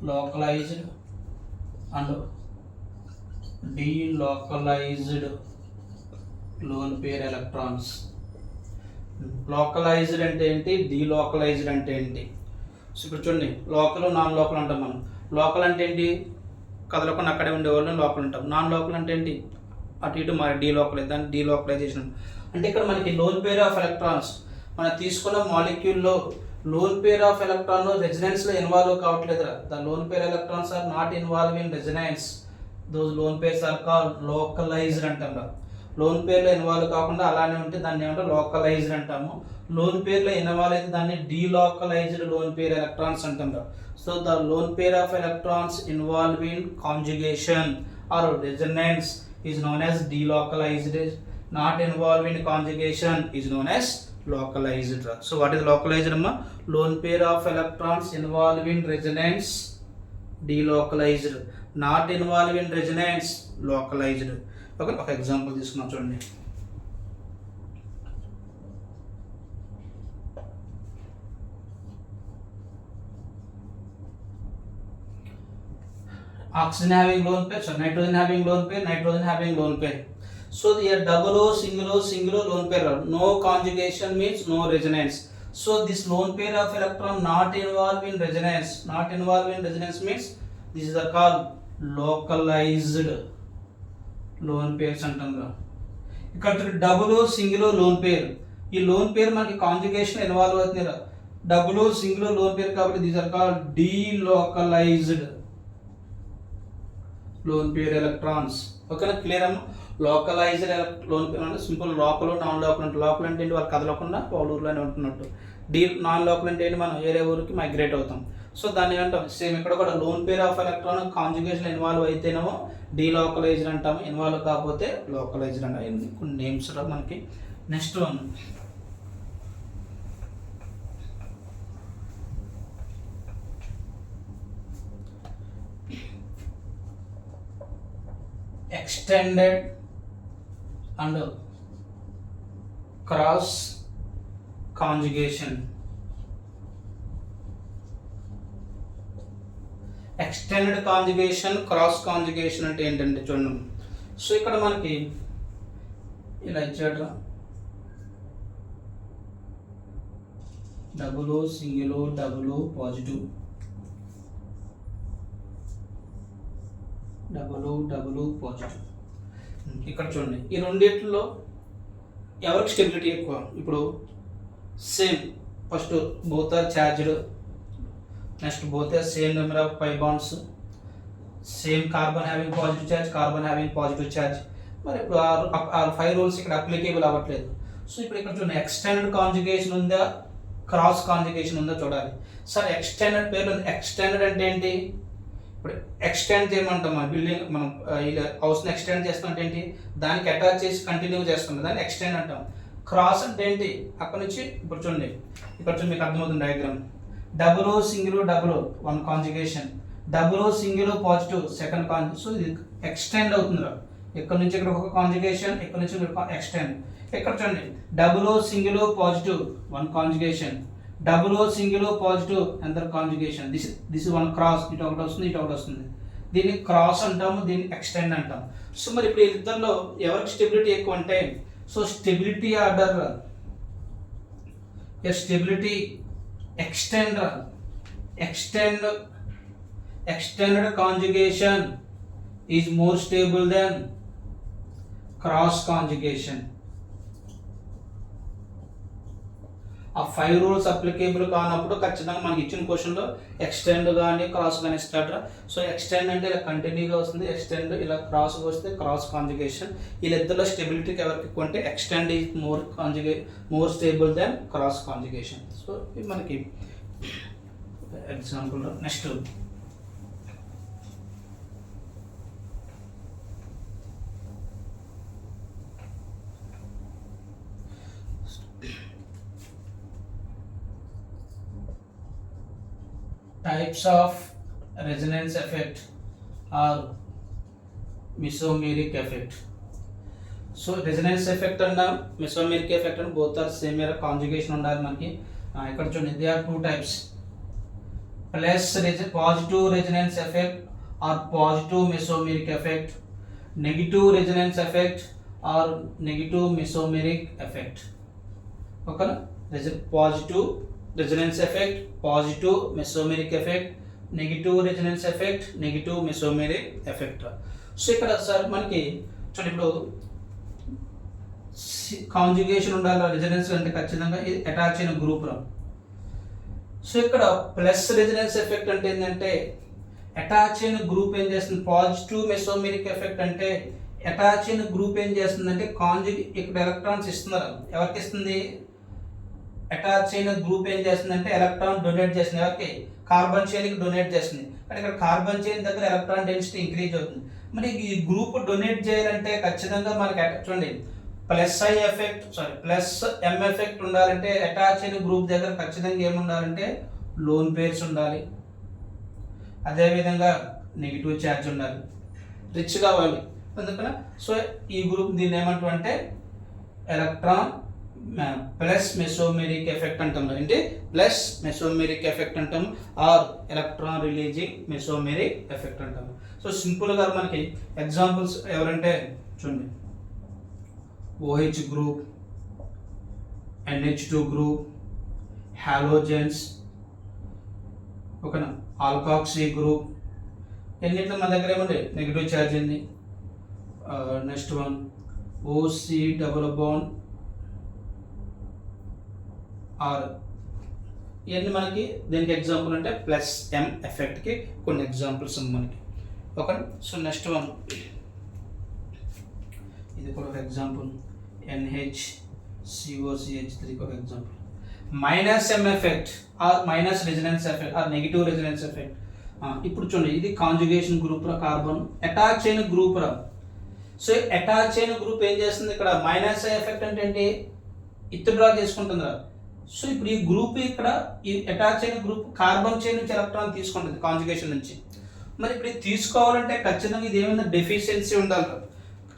localized and delocalized lone pair electrons. Localized అంటే ఏంటి? డీలోకలైజ్డ్ అంటే ఏంటి? సో ఇప్పుడు చూడండి, లోకల్ నాన్ లోకల్ అంటాం మనం. లోకల్ అంటే ఏంటి? కదలకుండా అక్కడే ఉండేవాళ్ళు లోకల్ అంటాం. నాన్ లోకల్ అంటే ఏంటి? అటు ఇటు మరి డీలోకలైజ్, దాన్ని డీలోకలైజేషన్ అంటే ఇక్కడ మనకి లోన్ పేర్ ఆఫ్ ఎలక్ట్రాన్స్ మనం తీసుకున్న మాలిక్యూల్లో లోన్ పేర్ ఆఫ్ ఎలక్ట్రాన్ రెజనెన్స్లో ఇన్వాల్వ్ కావట్లేదు. The lone pair electrons are not involve in resonance. Those lone pairs are called localized అంటాం. లోన్ పేర్లో ఇన్వాల్వ్ కాకుండా అలానే ఉంటే దాన్ని ఏమంటే లోకలైజ్డ్ అంటాము. లోన్ పేర్లో ఇన్వాల్వ్ అయితే దాన్ని డీలోకలైజ్డ్ లోన్ పేర్ ఎలక్ట్రాన్స్ అంటాం. So the lone pair of electrons involve in conjugation or resonance is known as delocalized. Not involve in conjugation is known as localized. So what is localized amma? Lone pair of electrons involved in resonance, delocalized. Not involved in resonance, localized. Okay, ఒక example తీసుకున్నాం చూడండి. Oxygen having lone pair, so nitrogen having lone pair, nitrogen having lone pair. So here double O, single O, lone pair. No conjugation means no resonance. So this lone pair of electron not involved in resonance. Not involved in resonance means this is called localized lone pairs అంటాం. ఇక్కడ double O single O lone pair. ఈ lone pair మనకి conjugation involve అవుతుంది. Double O single O lone pair కాబట్టి these are called delocalized lone pair electrons. ఓకేనా, clear అమ్మా? Localized lone pair అంటే simple local non local అంటే local అంటే ఏంటి? వాళ్ళు కదలకుండా వాళ్ళ ఊర్లోనే ఉంటున్నట్టు. నాన్ లోకల్ అంటే ఏంటి? మనం వేరే ఊరికి మైగ్రేట్ అవుతాం. సో దాన్ని ఏమంటాం? సేమ్ ఇక్కడ కూడా loan pair of electron conjugation involve అయితేనేమో డీలోకలైజ్డ్ అంటాము, ఇన్వాల్వ్ కాకపోతే లోకలైజ్డ్ అంటాం. కొన్ని నేమ్స్ మనకి. Next one extended and cross conjugation. Extended conjugation, cross conjugation అంటే ఏంటంటే చూడండి. సో ఇక్కడ మనకి ఇలా ఇచ్చాడు double single double positive double positive. ఇక్కడ చూడండి ఈ రెండిట్లో ఎవరికి స్టెబిలిటీ ఎక్కువ? ఇప్పుడు same first both are charged, next both are same number of pi bonds, same carbon having positive charge, carbon having positive charge. మరి ఇప్పుడు ఆ 5 రూల్స్ ఇక్కడ అప్లికేబుల్ అవ్వట్లేదు. సో ఇప్పుడు ఇక్కడ చూడండి ఎక్స్టెండెడ్ కాంజుగేషన్ ఉందా, క్రాస్ కాంజుగేషన్ ఉందా చూడాలి. సార్ ఎక్స్టెండెడ్ పేరు ఎక్స్టెండెడ్ అంటే ఏంటి? ఇప్పుడు ఎక్స్టెండ్ చేయమంటాం, మన బిల్డింగ్ మనం హౌస్ని ఎక్స్టెండ్ చేస్తాం అంటే ఏంటి? దానికి అటాచ్ చేసి కంటిన్యూ చేస్తాం, దాన్ని ఎక్స్టెండ్ అంటాం. క్రాస్ అంటే ఏంటి? అక్కడ నుంచి ఇప్పుడు చూడండి, ఇక్కడ చూడండి మీకు అర్థమవుతుంది diagram. Double single double 1 conjugation, double single positive 2nd conjugation. So ఇది ఎక్స్టెండ్ అవుతుంది. ఇక్కడ నుంచి ఇక్కడ ఒక కాంజుగేషన్, ఇక్కడ నుంచి ఎక్స్టెండ్. ఇక్కడ చూడండి double single positive 1 conjugation, double single positive అంతర్ కాంజుగేషన్. దిస్ 1 క్రాస్, ఇటు ఒకటి వస్తుంది, ఇటు ఒకటి వస్తుంది. దీన్ని క్రాస్ అంటాము, దీన్ని ఎక్స్టెండ్ అంటాం. సో మరి ఇప్పుడు ఇద్దరిలో ఎవరికి స్టెబిలిటీ ఎక్కువ అంటే, so stability order stability extended conjugation is more stable than cross conjugation. ఆ 5 రూల్స్ అప్లికేబుల్ కానప్పుడు ఖచ్చితంగా మనకి ఇచ్చిన క్వశ్చన్లో ఎక్స్టెండ్ కానీ క్రాస్ కానీ ఇస్తాడు. సో ఎక్స్టెండ్ అంటే ఇలా కంటిన్యూగా వస్తుంది, ఎక్స్టెండ్ ఇలా క్రాస్ వస్తే క్రాస్ కాంజుగేషన్. వీళ్ళిద్దరిలో స్టెబిలిటీకి ఎవరికి ఎక్కువ అంటే extend is more stable than cross conjugation. So ఇది మనకి example. Next types of resonance effect or mesomeric effect. So resonance effect and mesomeric effect and both are same conjugation ఉండాలి మనకి. ఇక్కడ చూడండి there are 2 types, plus positive resonance effect or positive mesomeric effect, negative resonance effect or negative mesomeric effect. Okay, positive resonance effect, positive mesomeric effect, negative resonance effect, negative mesomeric effect. So ఇక్కడ sir మనకి చూడండి ఇప్పుడు conjugation ఉండాలి, resonance అంటే ఖచ్చితంగా attach అయిన group రా. So ఇక్కడ ప్లస్ రెజొనెన్స్ ఎఫెక్ట్ అంటే ఏంటంటే అటాచ్ అయిన గ్రూప్ ఏం చేస్తుంది? పాజిటివ్ మెసోమెరిక్ ఎఫెక్ట్ అంటే అటాచ్ అయిన గ్రూప్ ఏం చేస్తుందంటే ఇక్కడ ఎలక్ట్రాన్స్ ఇస్తున్నారు. ఎవరికి ఇస్తుంది? అటాచ్ అయిన గ్రూప్ ఏం చేస్తుందంటే ఎలక్ట్రాన్ డొనేట్ చేస్తుంది. ఎవరికి? కార్బన్ చైన్కి డొనేట్ చేస్తుంది. కానీ ఇక్కడ కార్బన్ చైన్ దగ్గర ఎలక్ట్రాన్ డెన్సిటీ ఇంక్రీజ్ అవుతుంది. మరి ఈ గ్రూప్ డొనేట్ చేయాలంటే ఖచ్చితంగా మనకి చూడండి ప్లస్ ఎం ఎఫెక్ట్ ఉండాలంటే అటాచ్ అయిన గ్రూప్ దగ్గర ఖచ్చితంగా ఏముండాలంటే లోన్ పేర్స్ ఉండాలి, అదేవిధంగా నెగిటివ్ ఛార్జ్ ఉండాలి, రిచ్ కావాలి. అందుకని సో ఈ గ్రూప్ దీన్ని ఏమంటాం అంటే ఎలక్ట్రాన్ ప్లస్ మెసోమెరిక్ ఎఫెక్ట్ అంటాం. అంటే ప్లస్ మెసోమెరిక్ ఎఫెక్ట్ అంటాం or electron releasing mesomeric effect అంటాం. సో సింపుల్గా మనకి ఎగ్జాంపుల్స్ ఎవరంటే చూడండి OH group, NH2 group, halogens, ఓకేనా, ఆల్కాక్సీ గ్రూప్. ఎన్నిట్లో మన దగ్గర ఏమంటే నెగిటివ్ ఛార్జ్ ఉంది. Next one OC double bond or. ఇవన్నీ మనకి దీనికి ఎగ్జాంపుల్ అంటే ప్లస్ ఎం ఎఫెక్ట్కి కొన్ని ఎగ్జాంపుల్స్ మనకి. ఓకే, సో నెక్స్ట్ వన్ ఇది కూడా ఒక ఎగ్జాంపుల్, NHCOCH3 ఒక example. Minus M effect or minus resonance effect or negative resonance effect. ఇప్పుడు చూడండి ఇది కాంజుగేషన్ గ్రూప్ రా, కార్బన్ అటాచ్ అయిన గ్రూప్ రా. సో అటాచ్ అయిన గ్రూప్ ఏం చేస్తుంది? ఇక్కడ మైనస్ ఎఫెక్ట్ అంటే ఏంటి? విత్డ్రా చేసుకుంటుంది రా. సో ఇప్పుడు ఈ గ్రూప్ ఇక్కడ ఈ అటాచ్ అయిన గ్రూప్ కార్బన్ చైన్ నుంచి ఎలక్ట్రాన్ తీసుకుంటుంది కాంజుగేషన్ నుంచి. మరి ఇప్పుడు ఇది తీసుకోవాలంటే ఖచ్చితంగా ఇది ఏమైనా డెఫిషియన్సీ ఉండాలి.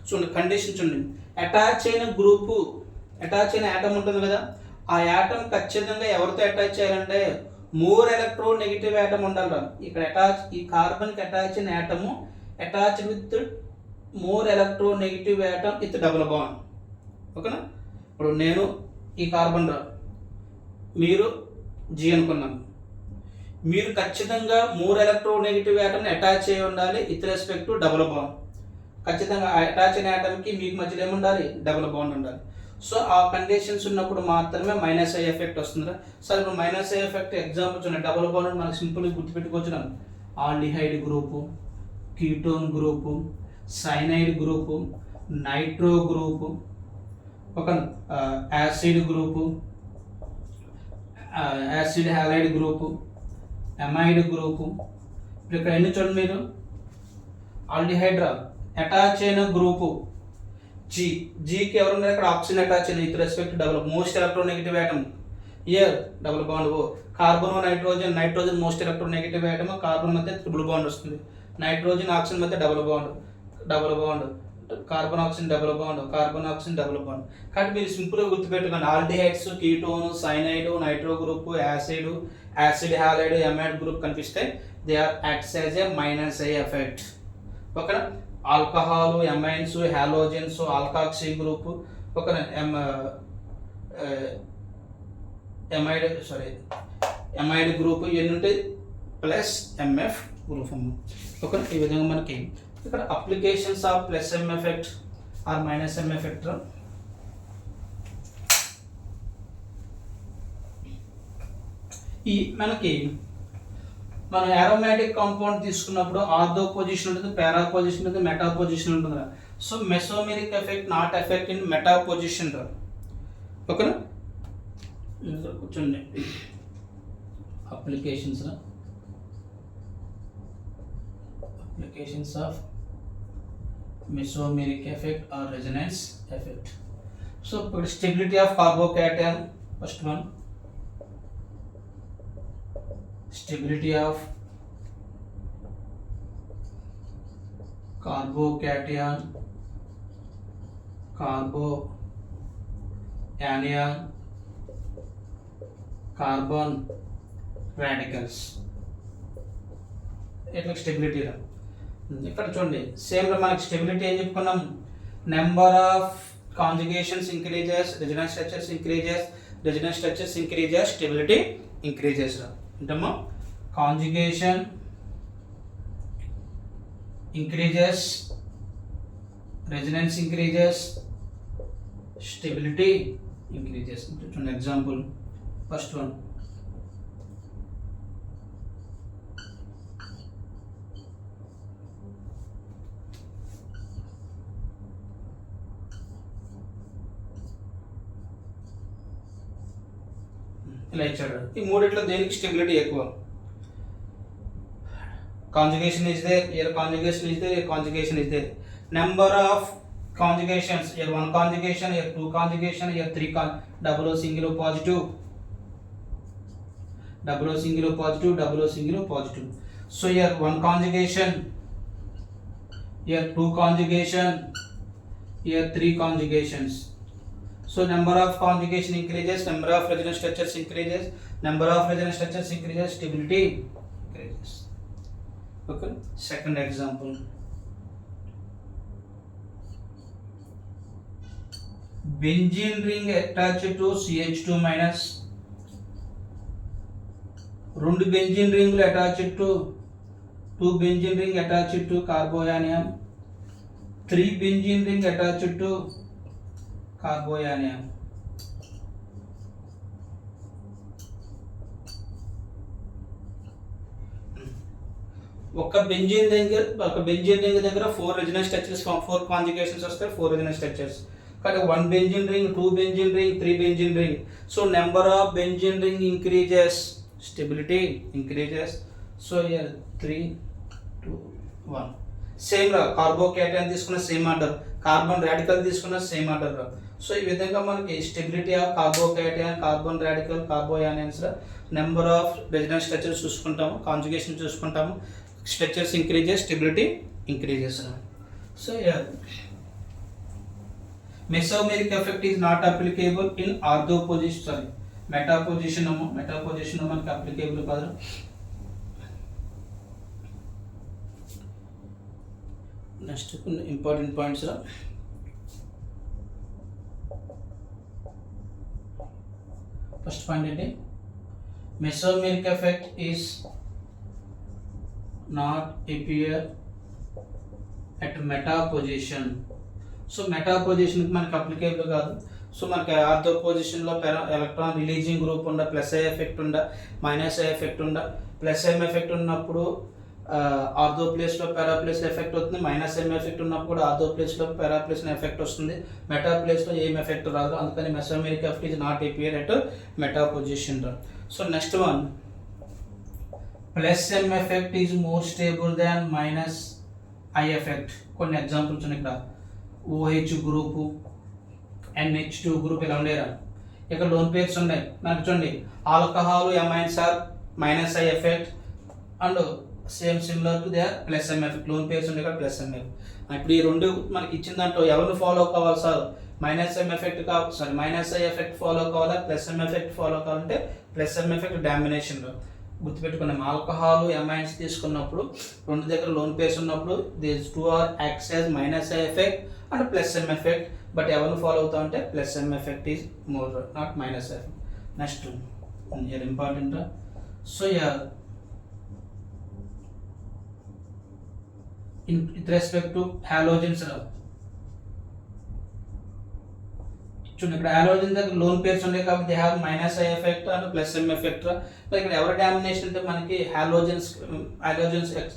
చూడండి కండిషన్ చూడండి, అటాచ్ అయిన గ్రూపు అటాచ్ అయిన యాటమ్ ఉంటుంది కదా, ఆ యాటమ్ ఖచ్చితంగా ఎవరితో అటాచ్ చేయాలంటే మోర్ ఎలక్ట్రో నెగిటివ్ యాటమ్ ఉండాలి. ఇక్కడ ఈ కార్బన్కి అటాచ్ అయిన atom attach with more electronegative atom with double bond. ఓకేనా? ఇప్పుడు నేను ఈ కార్బన్ రా, మీరు జీ అనుకున్నాను. మీరు ఖచ్చితంగా మోర్ ఎలక్ట్రోనెగటివ్ ఆటమ్ని అటాచ్ చేయి ఉండాలి with respect to double bond. ఖచ్చితంగా అటాచ్ అయిన ఆటమ్కి మీకు మధ్యలో ఏముండాలి? డబుల్ బాండ్ ఉండాలి. సో ఆ కండిషన్స్ ఉన్నప్పుడు మాత్రమే మైనస్ ఐ ఎఫెక్ట్ వస్తుందా? సరే, ఇప్పుడు మైనస్ ఐ ఎఫెక్ట్ ఎగ్జాంపుల్స్ ఉన్నాయి. డబుల్ బాండ్ మనకు సింపుల్గా గుర్తుపెట్టుకోవచ్చు. Aldehyde group, ketone group, cyanide group, nitro group, ఒక acid group, acid halide group, amide group. ఇప్పుడు ఇక్కడ ఎన్ని చూడండి మీరు, ఆల్డిహైడ్ అటాచ్ అయిన గ్రూపు జీ, జీకి ఎవరున్నారు? ఇక్కడ ఆక్సిజన్ అటాచ్ అయిన with respect double most electronegative atom here double bond O. Carbon nitrogen, nitrogen most electronegative atom, carbon మధ్య ట్రిపుల్ బాండ్ వస్తుంది. నైట్రోజన్ ఆక్సిజన్ మధ్య double bond, double bond, carbon oxygen double bond, carbon oxygen double bond. కాబట్టి మీరు సింపుల్గా గుర్తుపెట్టుకోండి, aldehydes, ketone, cyanide, nitro group, acid, acid halide, amide group కనిపిస్తే they are acts as a minus I effect. ఓకేనా? Alcohol, amines, halogens, alkoxy group, ఒక amide group ఇవన్నీ ఉంటాయి, plus MF group. Okay, ఈ విధంగా మనకి ఇక్కడ applications of plus M effect or minus M effect. ఈ మనకి మనం ఏరోమాటిక్ కాంపౌండ్ తీసుకున్నప్పుడు ఆర్థో పొజిషన్ ఉంటుంది, పారా పొజిషన్ ఉంటుంది, మెటా పొజిషన్ ఉంటుంది. So mesomeric effect not effect in meta position. ఓకేనా? కూర్చోండి. Applications of mesomeric effect or resonance effect. So stability of carbocation, first one, stability of carbocation, carboanion, carbon radicals. ఇట్లా stability రా. ఇక్కడ చూడండి, same మనకి stability ఏం చెప్పుకున్నాం? Number of conjugations increases, resonance structures increases, resonance structures increases, stability increases రా. ఏంటమ్మా? Conjugation increases, resonance increases, stability increases. చూడండి ఎగ్జాంపుల్, ఫస్ట్ వన్, ఇలా ఇచ్చాడు. ఈ మూడిట్లో దేనికి స్టెబిలిటీ ఎక్కువ? Conjugation is there, here conjugation is there, here conjugation is there. Number of conjugations, here 1 conjugation, here 2 conjugation, here 3 double O single O positive, double O single O positive, double O single O positive. So here 1 conjugation, here 2 conjugation, here 3 conjugations. So number of conjugation increases, number of resonance structures increases, number of resonance structures increases, stability increases. Okay, second example, benzene ring attached to CH2 minus, రెండు benzene రింగులు attached to 2 benzene ring attached to carbanion, 3 benzene ring attached to కార్బోయానియం. ఒక benzene ring దగ్గర 4 resonance structures, 4 కాంజుగేషన్స్ వస్తాయి, 4 resonance structures. కానీ 1 benzene ring, 2 benzene ring, 3 benzene ring. So number of benzene ring increases, stability increases. So here 3 2 1. Same రా, carbocation తీసుకున్న same order, carbon radical తీసుకున్న same order రా. So ఈ విధంగా మనకి stability of carbocation, carbon radical, carbanions, number of resonance structures చూసుకుంటాము, conjugation చూసుకుంటాము, structures increases, stability increases. So mesomeric effect is not applicable in ortho position, sorry meta position మనకి applicable కాదు. Next కొన్ని important points. First point ఏంటి, mesomeric effect is not appear at meta position. So meta పొజిషన్కి మనకి applicable కాదు. So మనకి ortho పొజిషన్లో electron releasing group ఉండ, ప్లస్ ఐ ఎఫెక్ట్ ఉండ, మైనస్ ఐ ఎఫెక్ట్ ఉండ. ప్లస్ ఎం ఎఫెక్ట్ ఉన్నప్పుడు ఆర్థో ప్లేస్లో పారా ప్లేస్లో ఎఫెక్ట్ వస్తుంది, మైనస్ ఎం ఎఫెక్ట్ ఉన్నప్పుడు ఆర్థో ప్లేస్లో పారా ప్లేస్లో ఎఫెక్ట్ వస్తుంది, మెటా ప్లేస్లో ఏం ఎఫెక్ట్ రాదు. అందుకని mesomeric effect is not appear at meta position. So next one, plus M effect is more stable than minus I effect. కొన్ని ఎగ్జాంపుల్స్ ఉన్నాయి ఇక్కడ, OH గ్రూపు, NH2 గ్రూప్ ఇలా ఉండేరా. ఇక్కడ లోన్ పేర్స్ ఉన్నాయి మనకు చూడండి, alcohol amines are minus I effect and same similar to the plus M effect. Lone pairs ఉండే ఇక్కడ ప్లస్ ఎం ఎఫెక్ట్. ఇప్పుడు ఈ రెండు మనకి ఇచ్చిన దాంట్లో ఎవరిని ఫాలో కావాలి సార్, మైనస్ ఎం ఎఫెక్ట్ కావాలి, sorry minus I effect follow కావాలా, ప్లస్ ఎం ఎఫెక్ట్ ఫాలో కావాలంటే ప్లస్ ఎం ఎఫెక్ట్ డామినేషన్లో గుర్తుపెట్టుకున్నాం. ఆల్కహాల్ ఎమైన్స్ తీసుకున్నప్పుడు రెండు దగ్గర లోన్ పేర్స్ ఉన్నప్పుడు these two are acts as minus I effect and plus M effect. But ఎవరిని ఫాలో అవుతా అంటే plus M effect is more not minus effect. Next here important. So yeah, with respect to halogens, చూడండి ఇక్కడ halogen దగ్గర lone pairs ఉన్నాయి కాబట్టి they have minus I effect and plus M effect. మరి ఇక్కడ ఎవరి డామినేషన్ అంటే మనకి హాలోజన్స్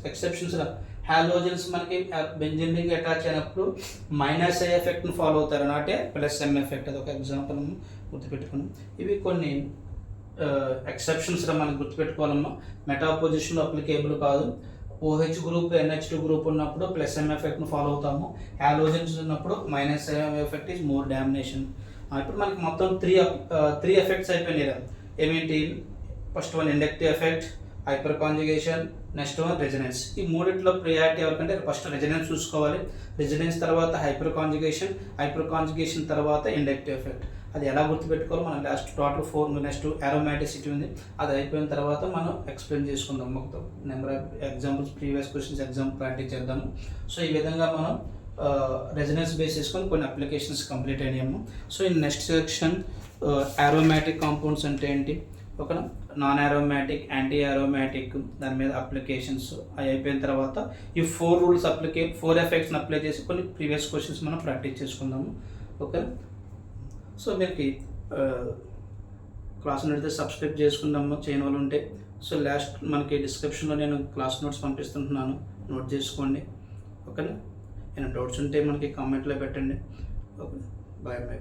ఎక్సెప్షన్స్. హాలోజన్స్ మనకి బెంజీన్ రింగ్ అటాచ్ అయినప్పుడు మైనస్ ఐ ఎఫెక్ట్ని ఫాలో అవుతారు, నాటే ప్లస్ ఎం ఎఫెక్ట్. అది ఒక ఎగ్జాంపుల్ గుర్తుపెట్టుకున్నాం. ఇవి కొన్ని ఎక్సెప్షన్స్గా మనం గుర్తుపెట్టుకోవాలమ్మా. మెటా పొజిషన్లో అప్లికేబుల్ కాదు. OH గ్రూప్, NH2 గ్రూప్ ఉన్నప్పుడు ప్లస్ ఎం ఎఫెక్ట్ను ఫాలో అవుతాము. హాలోజన్స్ ఉన్నప్పుడు minus M effect is more domination. ఇప్పుడు మనకి మొత్తం త్రీ ఎఫెక్ట్స్ అయిపోయినాయి. ఏమేంటి, first one inductive effect, hyperconjugation, next one resonance. ఈ మూడిట్లో ప్రియారిటీ ఎవరికంటే ఫస్ట్ రెజొనెన్స్ చూసుకోవాలి, రెజొనెన్స్ తర్వాత హైపర్ కాంజుగేషన్ తర్వాత ఇండక్టివ్ ఎఫెక్ట్. అది ఎలా గుర్తుపెట్టుకోవాలి మనం లాస్ట్ టోటల్ 4 నెక్స్ట్ అరోమాటిసిటీ ఉంది, అది అయిపోయిన తర్వాత మనం ఎక్స్ప్లెయిన్ చేసుకుందాం. మొత్తం number of examples, previous questions example practice చేద్దాము. సో ఈ విధంగా మనం రెజొనెన్స్ బేస్ చేసుకొని కొన్ని అప్లికేషన్స్ కంప్లీట్ అయినాము. సో ఈ నెక్స్ట్ సెక్షన్ అరోమాటిక్ కాంపౌండ్స్ అంటే ఏంటి, ఒక నాన్ అరోమాటిక్, యాంటీ అరోమాటిక్, దాని మీద అప్లికేషన్స్ అవి అయిపోయిన తర్వాత ఈ 4 రూల్స్ అప్లికే 4 ఎఫెక్ట్స్ని అప్లై చేసి కొన్ని ప్రీవియస్ క్వశ్చన్స్ మనం ప్రాక్టీస్ చేసుకుందాము. ఓకే, సో మీకు క్లాస్ నడితే సబ్స్క్రైబ్ చేసుకుందాము చేయని వాళ్ళు ఉంటే. సో లాస్ట్ మనకి డిస్క్రిప్షన్లో నేను క్లాస్ నోట్స్ పంపిస్తున్నాను, నోట్ చేసుకోండి. ఓకేనా, ఏమైనా డౌట్స్ ఉంటే మనకి కామెంట్లో పెట్టండి. Okay, bye bye.